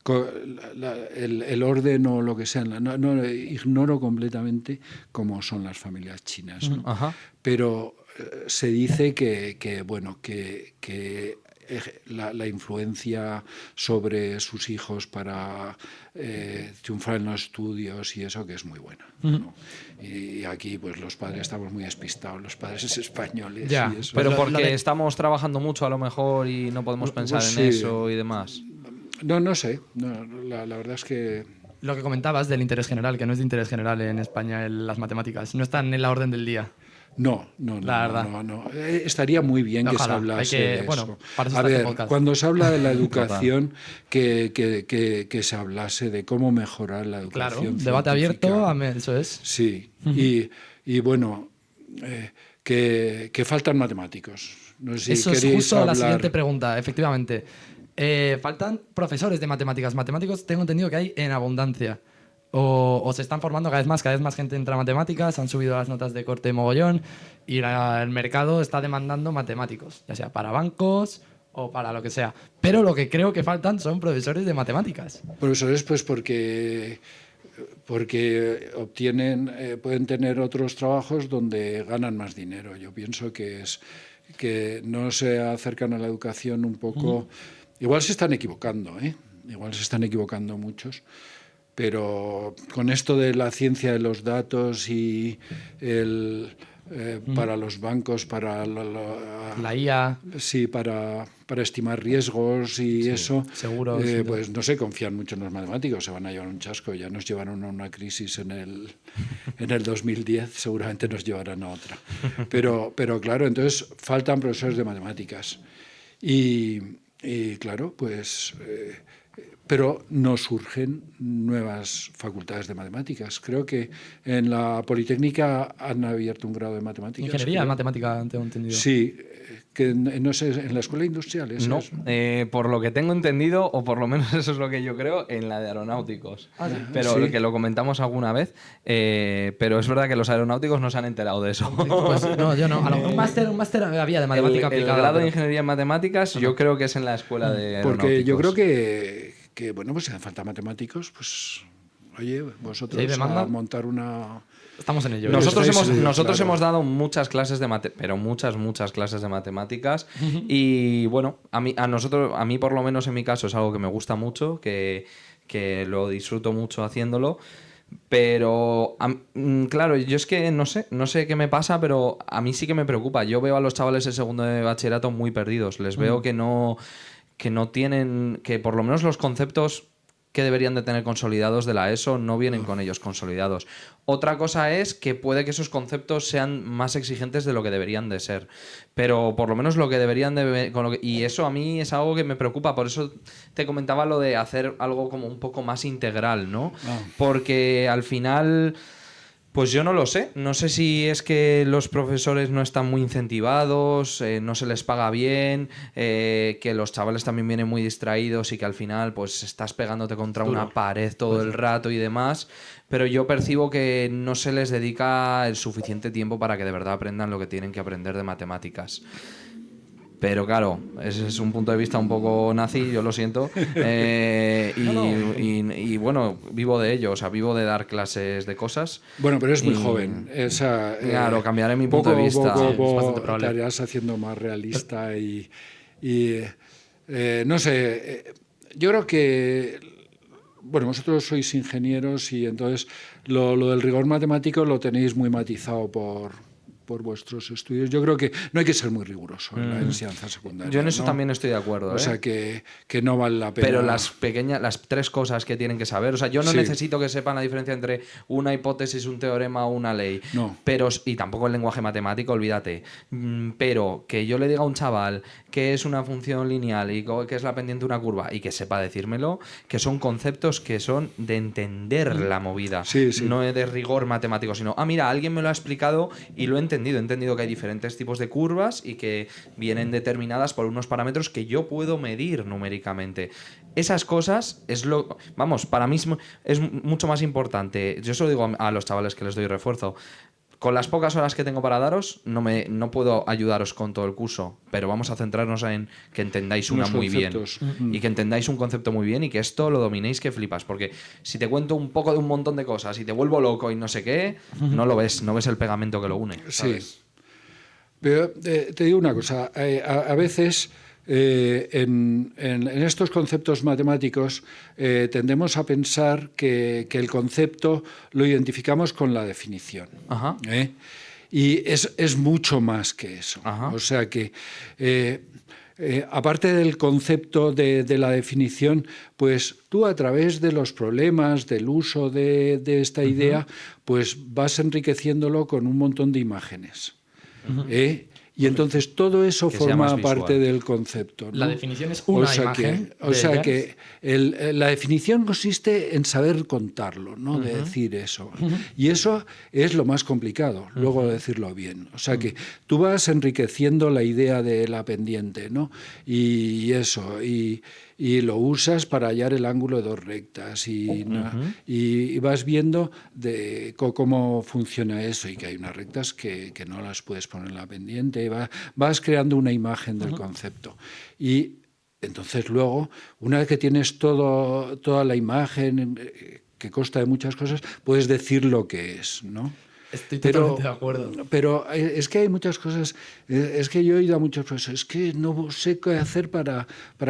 el orden o lo que sea, no ignoro completamente cómo son las familias chinas, ¿no? Ajá. Pero se dice bueno, que la influencia sobre sus hijos para triunfar en los estudios y eso, que es muy buena, ¿no? Y aquí pues los padres estamos muy despistados, los padres españoles Ya, y eso. Pero Pues porque de- estamos trabajando mucho a lo mejor y no podemos pensar Pues en sí. eso y demás. No sé, la verdad es que Lo que comentabas del interés general, que no es de interés general en España las matemáticas, no están en la orden del día. no. La verdad. Estaría muy bien que se Ojalá. hablase Hay que, de bueno, eso. para eso A está este ver, podcast. cuando se habla de la educación, que se hablase de cómo mejorar la Claro, educación debate científica. abierto, eso es. Sí, y bueno, que faltan matemáticos. No sé si Eso es queréis justo la hablar. siguiente pregunta, efectivamente. Faltan profesores de matemáticas. Matemáticos tengo entendido que hay en abundancia. O se están formando cada vez más gente entra a matemáticas, han subido las notas de corte mogollón y el mercado está demandando matemáticos, ya sea para bancos o para lo que sea. Pero lo que creo que faltan son profesores de matemáticas. Profesores, pues porque obtienen, pueden tener otros trabajos donde ganan más dinero. Yo pienso que no se acercan a la educación un poco. Igual se están equivocando, ¿eh? Igual se están equivocando muchos. Pero con esto de la ciencia de los datos y para los bancos, para La IA, sí, para estimar riesgos y eso, seguros y todo. pues no se confían mucho en los matemáticos, se van a llevar un chasco. Ya nos llevaron a una crisis en el 2010, seguramente nos llevarán a otra. Pero claro, entonces faltan profesores de matemáticas. Y claro, pues pero no surgen nuevas facultades de matemáticas. Creo que en la Politécnica han abierto un grado de matemáticas. Ingeniería de creo. matemática, tengo entendido. Sí, que no sé, en la escuela industrial es No, eso. por lo que tengo entendido, o por lo menos eso es lo que yo creo, en la de aeronáuticos. Pero sí. que lo comentamos alguna vez, pero es verdad que los aeronáuticos no se han enterado de eso. Pues no, yo no. A lo mejor un máster había de matemática el aplicada. grado de pero- ingeniería en matemáticas yo creo que es en la escuela de aeronáuticos. Porque yo creo que bueno, pues si hacen falta matemáticos, pues oye, vosotros ¿Sí, demanda? a montar una... Estamos en ello. Nosotros Estáis, nosotros claro. hemos dado muchas clases de pero muchas clases de matemáticas y bueno, a mí por lo menos en mi caso es algo que me gusta mucho, que lo disfruto mucho haciéndolo. Pero, claro, yo es que no sé qué me pasa, pero a mí sí que me preocupa. Yo veo a los chavales de segundo de bachillerato muy perdidos. Les veo que no tienen, que por lo menos los conceptos que deberían de tener consolidados de la ESO no vienen con ellos consolidados. Otra cosa es que puede que esos conceptos sean más exigentes de lo que deberían de ser, pero por lo menos lo que deberían de... y eso a mí es algo que me preocupa, por eso te comentaba lo de hacer algo como un poco más integral, ¿no? Porque al final... Pues yo no lo sé. No sé si es que los profesores no están muy incentivados, no se les paga bien, que los chavales también vienen muy distraídos y que al final pues estás pegándote contra una pared todo el rato y demás. Pero yo percibo que no se les dedica el suficiente tiempo para que de verdad aprendan lo que tienen que aprender de matemáticas. Pero claro, ese es un punto de vista un poco nazi, yo lo siento. Y bueno, vivo de ello, o sea, vivo de dar clases de cosas. Bueno, pero es muy Y- joven. Claro, cambiaré mi punto de vista. Sí, es Poco bastante probable. te irás haciendo más realista y no sé, yo creo que, bueno, vosotros sois ingenieros y entonces lo del rigor matemático lo tenéis muy matizado por vuestros estudios. Yo creo que no hay que ser muy riguroso en la enseñanza secundaria. Yo en eso ¿no? también estoy de acuerdo. O sea, que no vale la pena. Pero las 3 cosas que tienen que saber. O sea, yo no necesito que sepan la diferencia entre una hipótesis, un teorema o una ley. No. Y tampoco el lenguaje matemático, olvídate. Pero que yo le diga a un chaval qué es una función lineal y qué es la pendiente de una curva y que sepa decírmelo, que son conceptos que son de entender la movida. Sí, sí. No de rigor matemático, sino, mira, alguien me lo ha explicado y lo he entendido. He entendido que hay diferentes tipos de curvas y que vienen determinadas por unos parámetros que yo puedo medir numéricamente. Esas cosas para mí es mucho más importante. Yo se lo digo a los chavales que les doy refuerzo. Con las pocas horas que tengo para daros, no puedo ayudaros con todo el curso, pero vamos a centrarnos en que entendáis una muy bien. Y que entendáis un concepto muy bien y que esto lo dominéis que flipas. Porque si te cuento un poco de un montón de cosas y te vuelvo loco y no sé qué, no ves el pegamento que lo une, ¿sabes? Sí. Pero te digo una cosa, a veces en estos conceptos matemáticos tendemos a pensar que el concepto lo identificamos con la definición. Ajá. Y es mucho más que eso. Ajá. O sea que aparte del concepto de la definición, pues tú a través de los problemas, del uso de esta idea, pues vas enriqueciéndolo con un montón de imágenes. Y entonces todo eso forma parte del concepto, ¿no? La definición es una imagen. La definición consiste en saber contarlo, ¿no? De decir eso. Y eso es lo más complicado, luego decirlo bien. O sea que tú vas enriqueciendo la idea de la pendiente, ¿no? Y eso, y lo usas para hallar el ángulo de 2 rectas y vas viendo cómo funciona eso y que hay unas rectas que no las puedes poner en la pendiente. Vas creando una imagen del concepto. Y entonces luego, una vez que tienes toda la imagen que consta de muchas cosas, puedes decir lo que es, ¿no? Estoy totalmente de acuerdo. Pero es que hay muchas cosas. Es que yo he oído a muchos profesores, es que no sé qué hacer para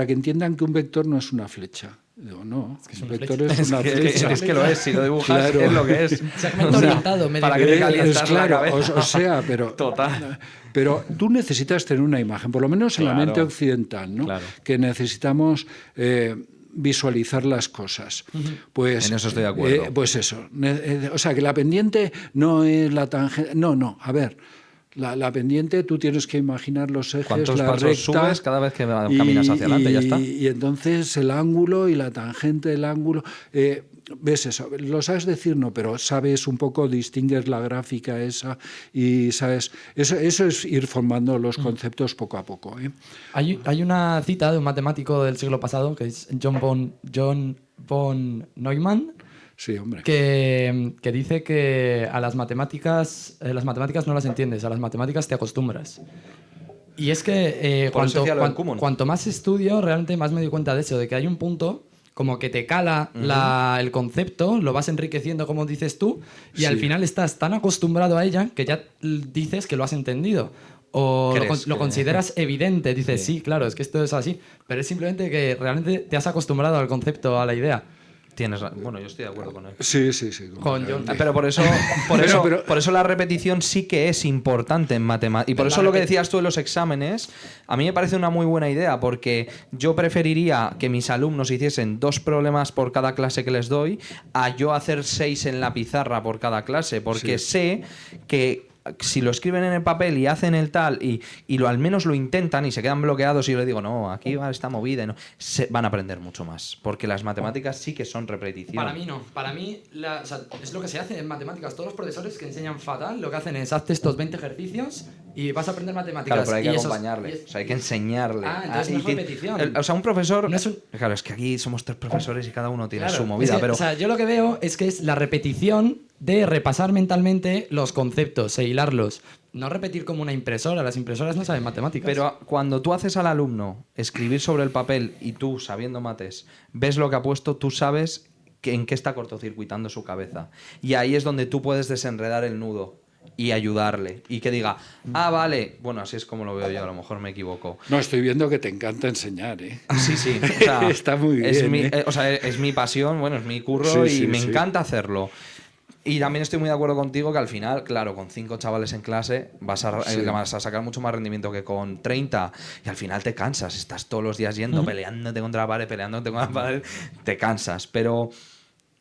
que entiendan que un vector no es una flecha. Digo, no, es que es un una vector flecha. es una flecha. Es que lo es, si lo dibujas Claro. es lo que es. Segmento orientado, medio. Para que te calientas la cabeza. O sea, pero, Total. Pero tú necesitas tener una imagen, por lo menos en la mente occidental, ¿no? Claro. Que necesitamos visualizar las cosas. Pues, en eso estoy de acuerdo. Pues eso. O sea, que la pendiente no es la tangente. No, a ver. La pendiente, tú tienes que imaginar los ejes, ¿Cuántos la pasos recta, subes cada vez que caminas hacia adelante? Ya está. Y entonces el ángulo y la tangente del ángulo... ¿Ves eso? Lo sabes decir, no, pero sabes un poco, distingues la gráfica esa y sabes... Eso es ir formando los conceptos poco a poco. Hay una cita de un matemático del siglo pasado, que es John von Neumann, Sí, hombre. que dice que a las matemáticas no las entiendes, a las matemáticas te acostumbras. Y es que cuanto más estudio, realmente más me doy cuenta de eso, de que hay un punto como que te cala el concepto, lo vas enriqueciendo como dices tú, y al final estás tan acostumbrado a ella que ya dices que lo has entendido. O lo consideras evidente, dices, sí, claro, es que esto es así, pero es simplemente que realmente te has acostumbrado al concepto, a la idea. Bueno, yo estoy de acuerdo con él. Sí. Con John. Pero por eso la repetición sí que es importante en matemáticas. Y por eso lo que decías tú de los exámenes, a mí me parece una muy buena idea, porque yo preferiría que mis alumnos hiciesen 2 problemas por cada clase que les doy a yo hacer 6 en la pizarra por cada clase, porque sé que si lo escriben en el papel y hacen el tal y al menos lo intentan y se quedan bloqueados y yo les digo, no, aquí va esta movida, no, van a aprender mucho más, porque las matemáticas sí que son repetición. Para mí no, para mí es lo que se hace en matemáticas. Todos los profesores que enseñan fatal lo que hacen es hazte estos 20 ejercicios y vas a aprender matemáticas. Claro, pero hay que acompañarle, o sea, hay que enseñarle. Entonces no es repetición. O sea, un profesor... Claro, es que aquí somos 3 profesores y cada uno tiene su movida, pero... O sea, yo lo que veo es que es la repetición de repasar mentalmente los conceptos e hilarlos. No repetir como una impresora. Las impresoras no saben matemáticas. Pero cuando tú haces al alumno escribir sobre el papel y tú, sabiendo mates, ves lo que ha puesto, tú sabes en qué está cortocircuitando su cabeza. Y ahí es donde tú puedes desenredar el nudo y ayudarle. Y que diga, vale, bueno, así es como lo veo yo, a lo mejor me equivoco. No, estoy viendo que te encanta enseñar, ¿eh? Sí. O sea, está muy bien. Es mi pasión, bueno, es mi curro y me encanta hacerlo. Y también estoy muy de acuerdo contigo que al final, claro, con 5 chavales en clase vas a sacar mucho más rendimiento que con 30 y al final te cansas, estás todos los días yendo, peleándote contra la pared, peleándote contra la pared, te cansas. Pero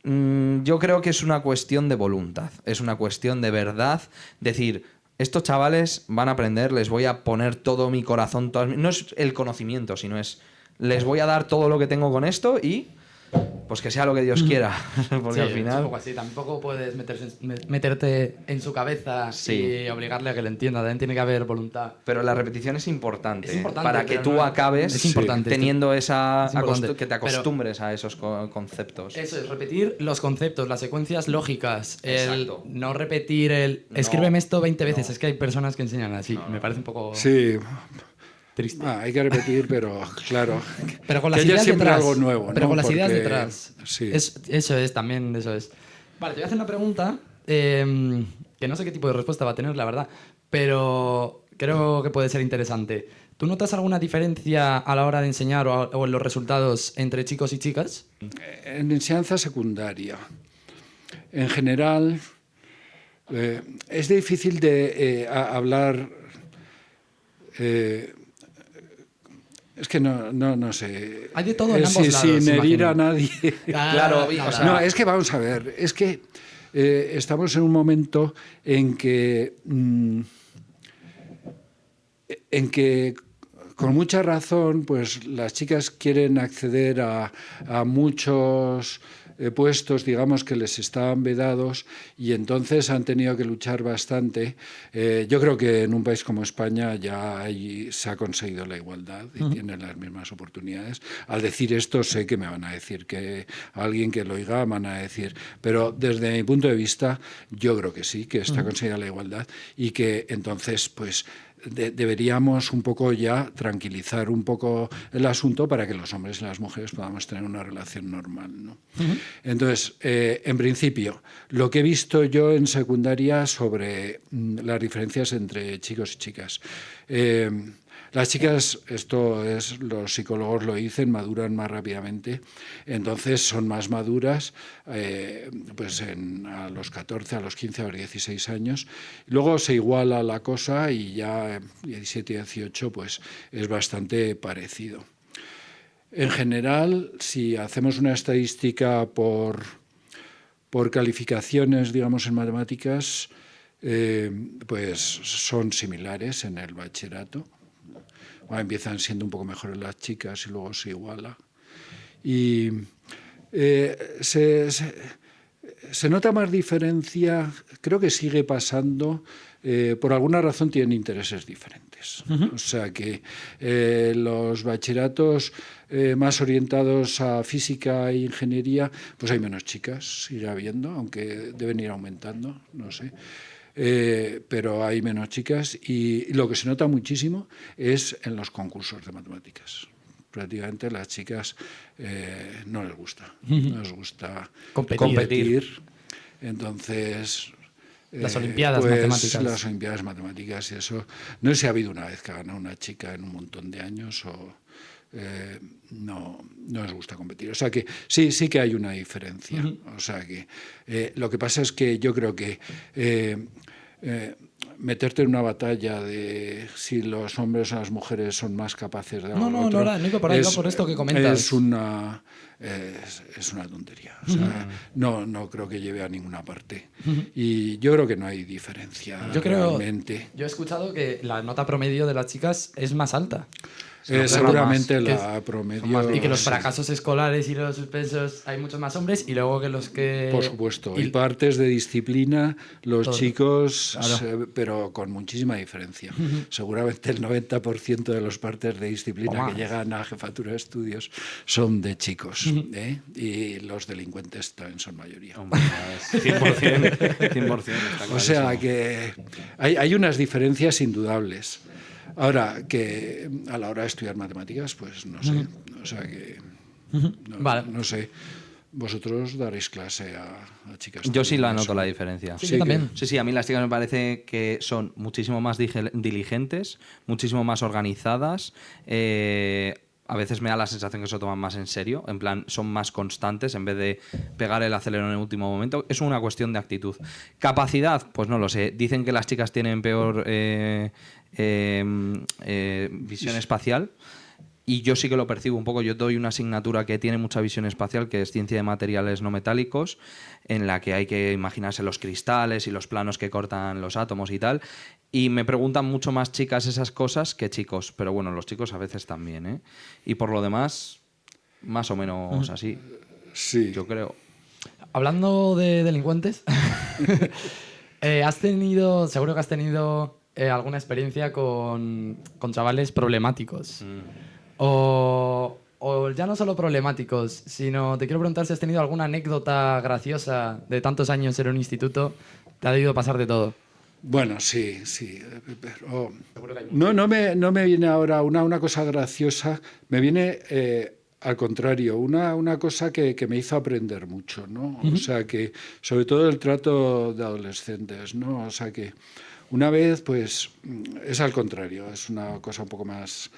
yo creo que es una cuestión de voluntad, es una cuestión de verdad, decir, estos chavales van a aprender, les voy a poner todo mi corazón, no es el conocimiento, sino es, les voy a dar todo lo que tengo con esto y pues que sea lo que Dios quiera, porque Sí, al es final... un poco así. Tampoco puedes meterte en su cabeza y obligarle a que lo entienda. También tiene que haber voluntad. Pero la repetición es importante, Es importante, para que pero tú no- acabes es importante, teniendo esa es importante. que te acostumbres a esos conceptos. Eso es, repetir los conceptos, las secuencias lógicas. Exacto. No repetir el... No. Escríbeme esto 20 veces. No. Es que hay personas que enseñan así. Me parece un poco Sí, triste. hay que repetir, pero claro, Pero con que las haya ideas siempre detrás. algo nuevo, ¿no? Pero con las ideas Porque- detrás. Sí. Eso es, también eso es. Vale, te voy a hacer una pregunta que no sé qué tipo de respuesta va a tener, la verdad, pero creo que puede ser interesante. ¿Tú notas alguna diferencia a la hora de enseñar o en los resultados entre chicos y chicas? En enseñanza secundaria, en general, es difícil de hablar. Es que no sé. Hay de todo en ambos lados, sin herir imagino. a nadie. Claro, o sea- No, es que vamos a ver, es que estamos en un momento en que con mucha razón, pues las chicas quieren acceder a muchos puestos, digamos, que les estaban vedados y entonces han tenido que luchar bastante. Yo creo que en un país como España ya se ha conseguido la igualdad y tienen las mismas oportunidades. Al decir esto sé que me van a decir, que alguien que lo oiga van a decir, pero desde mi punto de vista yo creo que sí, que está conseguida la igualdad y que entonces pues deberíamos un poco ya tranquilizar un poco el asunto para que los hombres y las mujeres podamos tener una relación normal, ¿no? Entonces, en principio, lo que he visto yo en secundaria sobre las diferencias entre chicos y chicas. Las chicas, los psicólogos lo dicen, maduran más rápidamente, entonces son más maduras pues a los 14, a los 15, a los 16 años. Luego se iguala la cosa y ya 17, 18 pues es bastante parecido. En general, si hacemos una estadística por calificaciones, digamos, en matemáticas, pues son similares en el bachillerato. Empiezan siendo un poco mejores las chicas y luego se iguala. Y se nota más diferencia, creo que sigue pasando, por alguna razón tienen intereses diferentes. O sea que los bachilleratos más orientados a física e ingeniería, pues hay menos chicas, sigue habiendo, aunque deben ir aumentando, no sé. Pero hay menos chicas y lo que se nota muchísimo es en los concursos de matemáticas. Prácticamente las chicas no les gusta, no les gusta competir. Entonces, Las Olimpiadas pues, matemáticas. Las Olimpiadas matemáticas y eso. No sé si ha habido una vez que ha ganado una chica en un montón de años o no les gusta competir. O sea que sí que hay una diferencia. O sea que lo que pasa es que yo creo que meterte en una batalla de si los hombres o las mujeres son más capaces de algo No iba por ahí, iba por esto que comentas. Es una tontería. O sea, no creo que lleve a ninguna parte. Y yo creo que no hay diferencia realmente. Yo he escuchado que la nota promedio de las chicas es más alta. Seguramente más, la promedio... Y que los sí. fracasos escolares y los suspensos hay muchos más hombres y luego que los que... Por supuesto. Y partes de disciplina, los todo. chicos, Claro. pero con muchísima diferencia. Seguramente el 90% de los partes de disciplina que llegan a jefatura de estudios son de chicos. Y los delincuentes también son mayoría. 100%, 100%. Está O sea que hay unas diferencias indudables. Ahora, que a la hora de estudiar matemáticas, pues no sé. O sea que... Vale. No sé. Vosotros daréis clase a chicas. Yo sí la también, noto eso. la diferencia. Sí, yo también. Sí, a mí las chicas me parece que son muchísimo más diligentes, muchísimo más organizadas. a veces me da la sensación que se lo toman más en serio, en plan, son más constantes en vez de pegar el acelerón en el último momento. Es una cuestión de actitud. Capacidad, pues no lo sé. Dicen que las chicas tienen peor visión espacial. Y yo sí que lo percibo un poco. Yo doy una asignatura que tiene mucha visión espacial, que es ciencia de materiales no metálicos, en la que hay que imaginarse los cristales y los planos que cortan los átomos y tal. Y me preguntan mucho más chicas esas cosas que chicos. Pero bueno, los chicos a veces también, ¿eh? Y por lo demás, más o menos así. Sí. Yo creo. Hablando de delincuentes, seguro que has tenido alguna experiencia con chavales problemáticos. O ya no solo problemáticos, sino te quiero preguntar si has tenido alguna anécdota graciosa de tantos años en un instituto. Te ha debido pasar de todo. Bueno, sí. Pero no me viene ahora una cosa graciosa, me viene al contrario, una cosa que me hizo aprender mucho, ¿no? O sea, que sobre todo el trato de adolescentes, ¿no? O sea, que una vez, pues, es al contrario, es una cosa un poco más...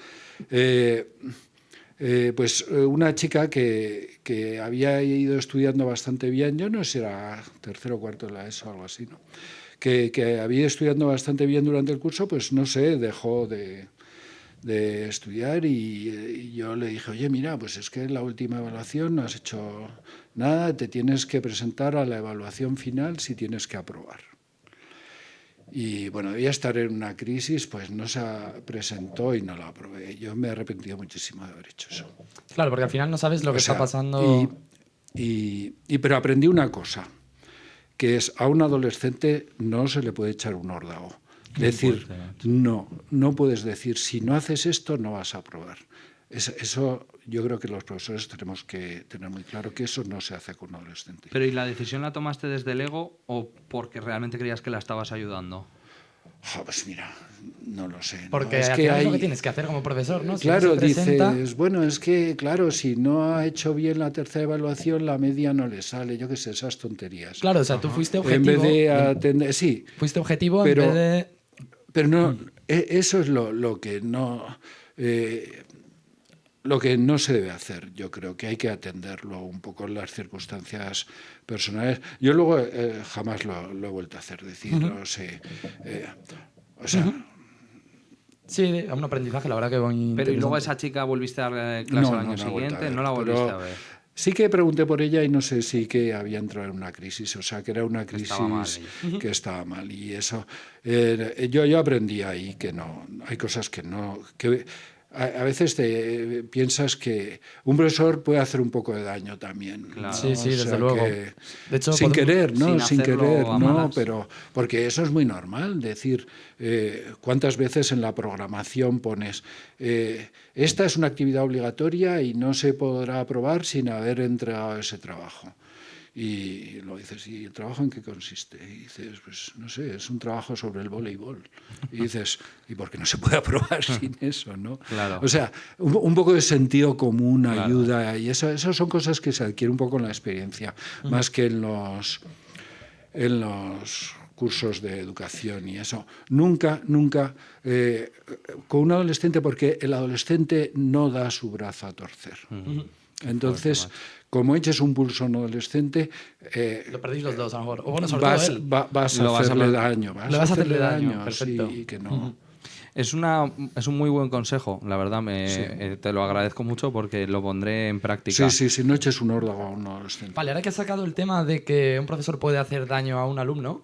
pues una chica que había ido estudiando bastante bien, yo no sé si era tercero o cuarto de la ESO o algo así, ¿no? Que había ido estudiando bastante bien durante el curso, pues no sé, dejó de estudiar y yo le dije, oye, mira, pues es que en la última evaluación no has hecho nada, te tienes que presentar a la evaluación final si tienes que aprobar. Y bueno, debía estar en una crisis, pues no se presentó y no la aprobé. Yo me he arrepentido muchísimo de haber hecho eso. Claro, porque al final no sabes lo que está pasando. Pero aprendí una cosa, que es a un adolescente no se le puede echar un órdago. Decir, no puedes decir, si no haces esto no vas a aprobar. Eso yo creo que los profesores tenemos que tener muy claro que eso no se hace con un adolescente. Pero ¿y la decisión la tomaste desde el ego o porque realmente creías que la estabas ayudando? Pues mira, no lo sé. Porque ¿no? Es al que final es lo que tienes que hacer como profesor, ¿no? Si claro, no se presenta... dices, bueno, es que, claro, si no ha hecho bien la tercera evaluación, la media no le sale. Yo qué sé, esas tonterías. Claro, o sea, tú fuiste objetivo. En vez de atender... Sí. Fuiste objetivo en vez de... Pero no, eso es lo que no... lo que no se debe hacer, yo creo que hay que atenderlo un poco en las circunstancias personales. Yo luego jamás lo he vuelto a hacer, decir, no sé, o sea... Sí, un aprendizaje, la verdad que muy Pero ¿y luego esa chica volviste a dar clase al año siguiente? No la volviste a ver. Sí que pregunté por ella y no sé si que había entrado en una crisis, o sea, que era una crisis que estaba mal. Y eso, yo aprendí ahí que no, hay cosas que no... A veces te piensas que un profesor puede hacer un poco de daño también. Claro. ¿no? Sí, desde luego. De hecho, sin querer, ¿no? Sin querer, ¿no? Pero porque eso es muy normal. Decir, ¿cuántas veces en la programación pones esta es una actividad obligatoria y no se podrá aprobar sin haber entregado ese trabajo? Y lo dices, ¿y el trabajo en qué consiste? Y dices, pues no sé, es un trabajo sobre el voleibol. Y dices, ¿y por qué no se puede aprobar sin eso? ¿no? Claro. O sea, un poco de sentido común ayuda. Y eso son cosas que se adquieren un poco en la experiencia, más que en los cursos de educación y eso. Nunca, con un adolescente, porque el adolescente no da su brazo a torcer. Entonces, como eches un pulso a un adolescente... lo perdéis los dos, a lo mejor. O bueno, vas a hacerle daño. Le vas a hacerle daño, perfecto. Sí, que no... Es un muy buen consejo, la verdad. Te lo agradezco mucho porque lo pondré en práctica. Sí, no eches un órdago a un adolescente. Vale, ahora que has sacado el tema de que un profesor puede hacer daño a un alumno,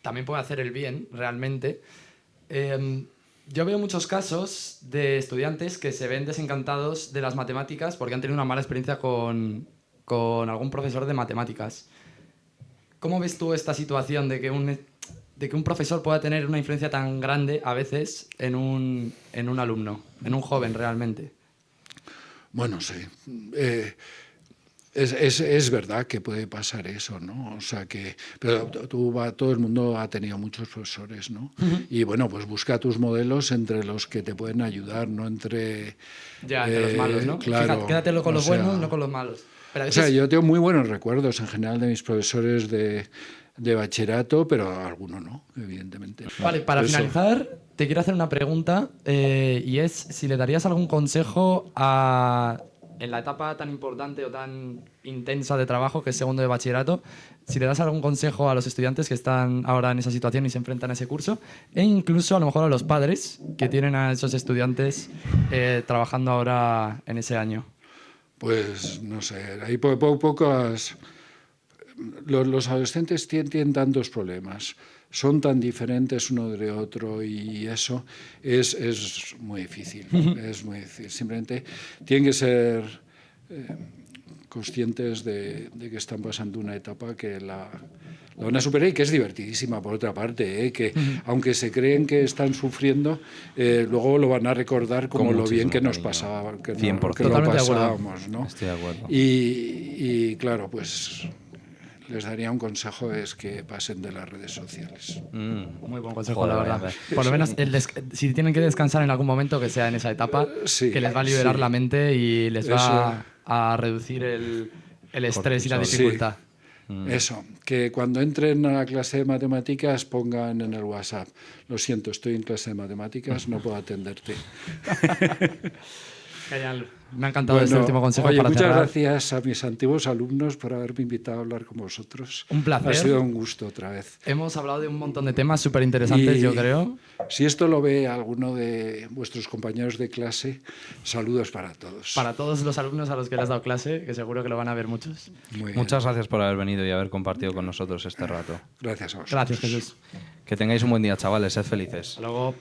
también puede hacer el bien, realmente. Yo veo muchos casos de estudiantes que se ven desencantados de las matemáticas porque han tenido una mala experiencia con algún profesor de matemáticas. ¿Cómo ves tú esta situación de que un profesor pueda tener una influencia tan grande a veces en un alumno, en un joven realmente? Bueno, sí. Es verdad que puede pasar eso, ¿no? O sea que, pero todo el mundo ha tenido muchos profesores, ¿no? Y bueno, pues busca tus modelos entre los que te pueden ayudar, no entre... Ya, entre los malos, ¿no? Claro, fíjate, quédatelo con los buenos, no con los malos. Pero a veces... O sea, yo tengo muy buenos recuerdos en general de mis profesores de bachillerato, pero alguno no, evidentemente. Vale, para finalizar, te quiero hacer una pregunta y es si le darías algún consejo en la etapa tan importante o tan intensa de trabajo que es segundo de bachillerato, si le das algún consejo a los estudiantes que están ahora en esa situación y se enfrentan a ese curso, e incluso a lo mejor a los padres que tienen a esos estudiantes trabajando ahora en ese año. Pues no sé, hay pocas... Los adolescentes tienen tantos problemas, son tan diferentes uno de otro y eso es muy difícil, es muy difícil. Simplemente tienen que ser conscientes de que están pasando una etapa que la van a superar y que es divertidísima por otra parte, que aunque se creen que están sufriendo, luego lo van a recordar como Con lo bien que nos cariño. pasaba, que, 100%. que lo Totalmente de acuerdo. pasábamos, ¿no? Estoy de acuerdo. Y claro, pues les daría un consejo, es que pasen de las redes sociales. Muy buen consejo, Joder, la verdad. vaya. Por lo menos, si tienen que descansar en algún momento, que sea en esa etapa, Sí, que les va a liberar sí. la mente y les va a reducir el estrés y la Cortisol. dificultad. Eso, que cuando entren a la clase de matemáticas pongan en el WhatsApp: lo siento, estoy en clase de matemáticas, no puedo atenderte. Genial. Me ha encantado este último consejo oye, para muchas cerrar. gracias a mis antiguos alumnos por haberme invitado a hablar con vosotros. Un placer. Ha sido un gusto otra vez. Hemos hablado de un montón de temas súper interesantes, Y yo creo. Si esto lo ve alguno de vuestros compañeros de clase, saludos para todos. Para todos los alumnos a los que le has dado clase, que seguro que lo van a ver muchos. Muy bien. Muchas gracias por haber venido y haber compartido con nosotros este rato. Gracias a vosotros. Gracias, Jesús. Que tengáis un buen día, chavales. Sed felices. Hasta luego.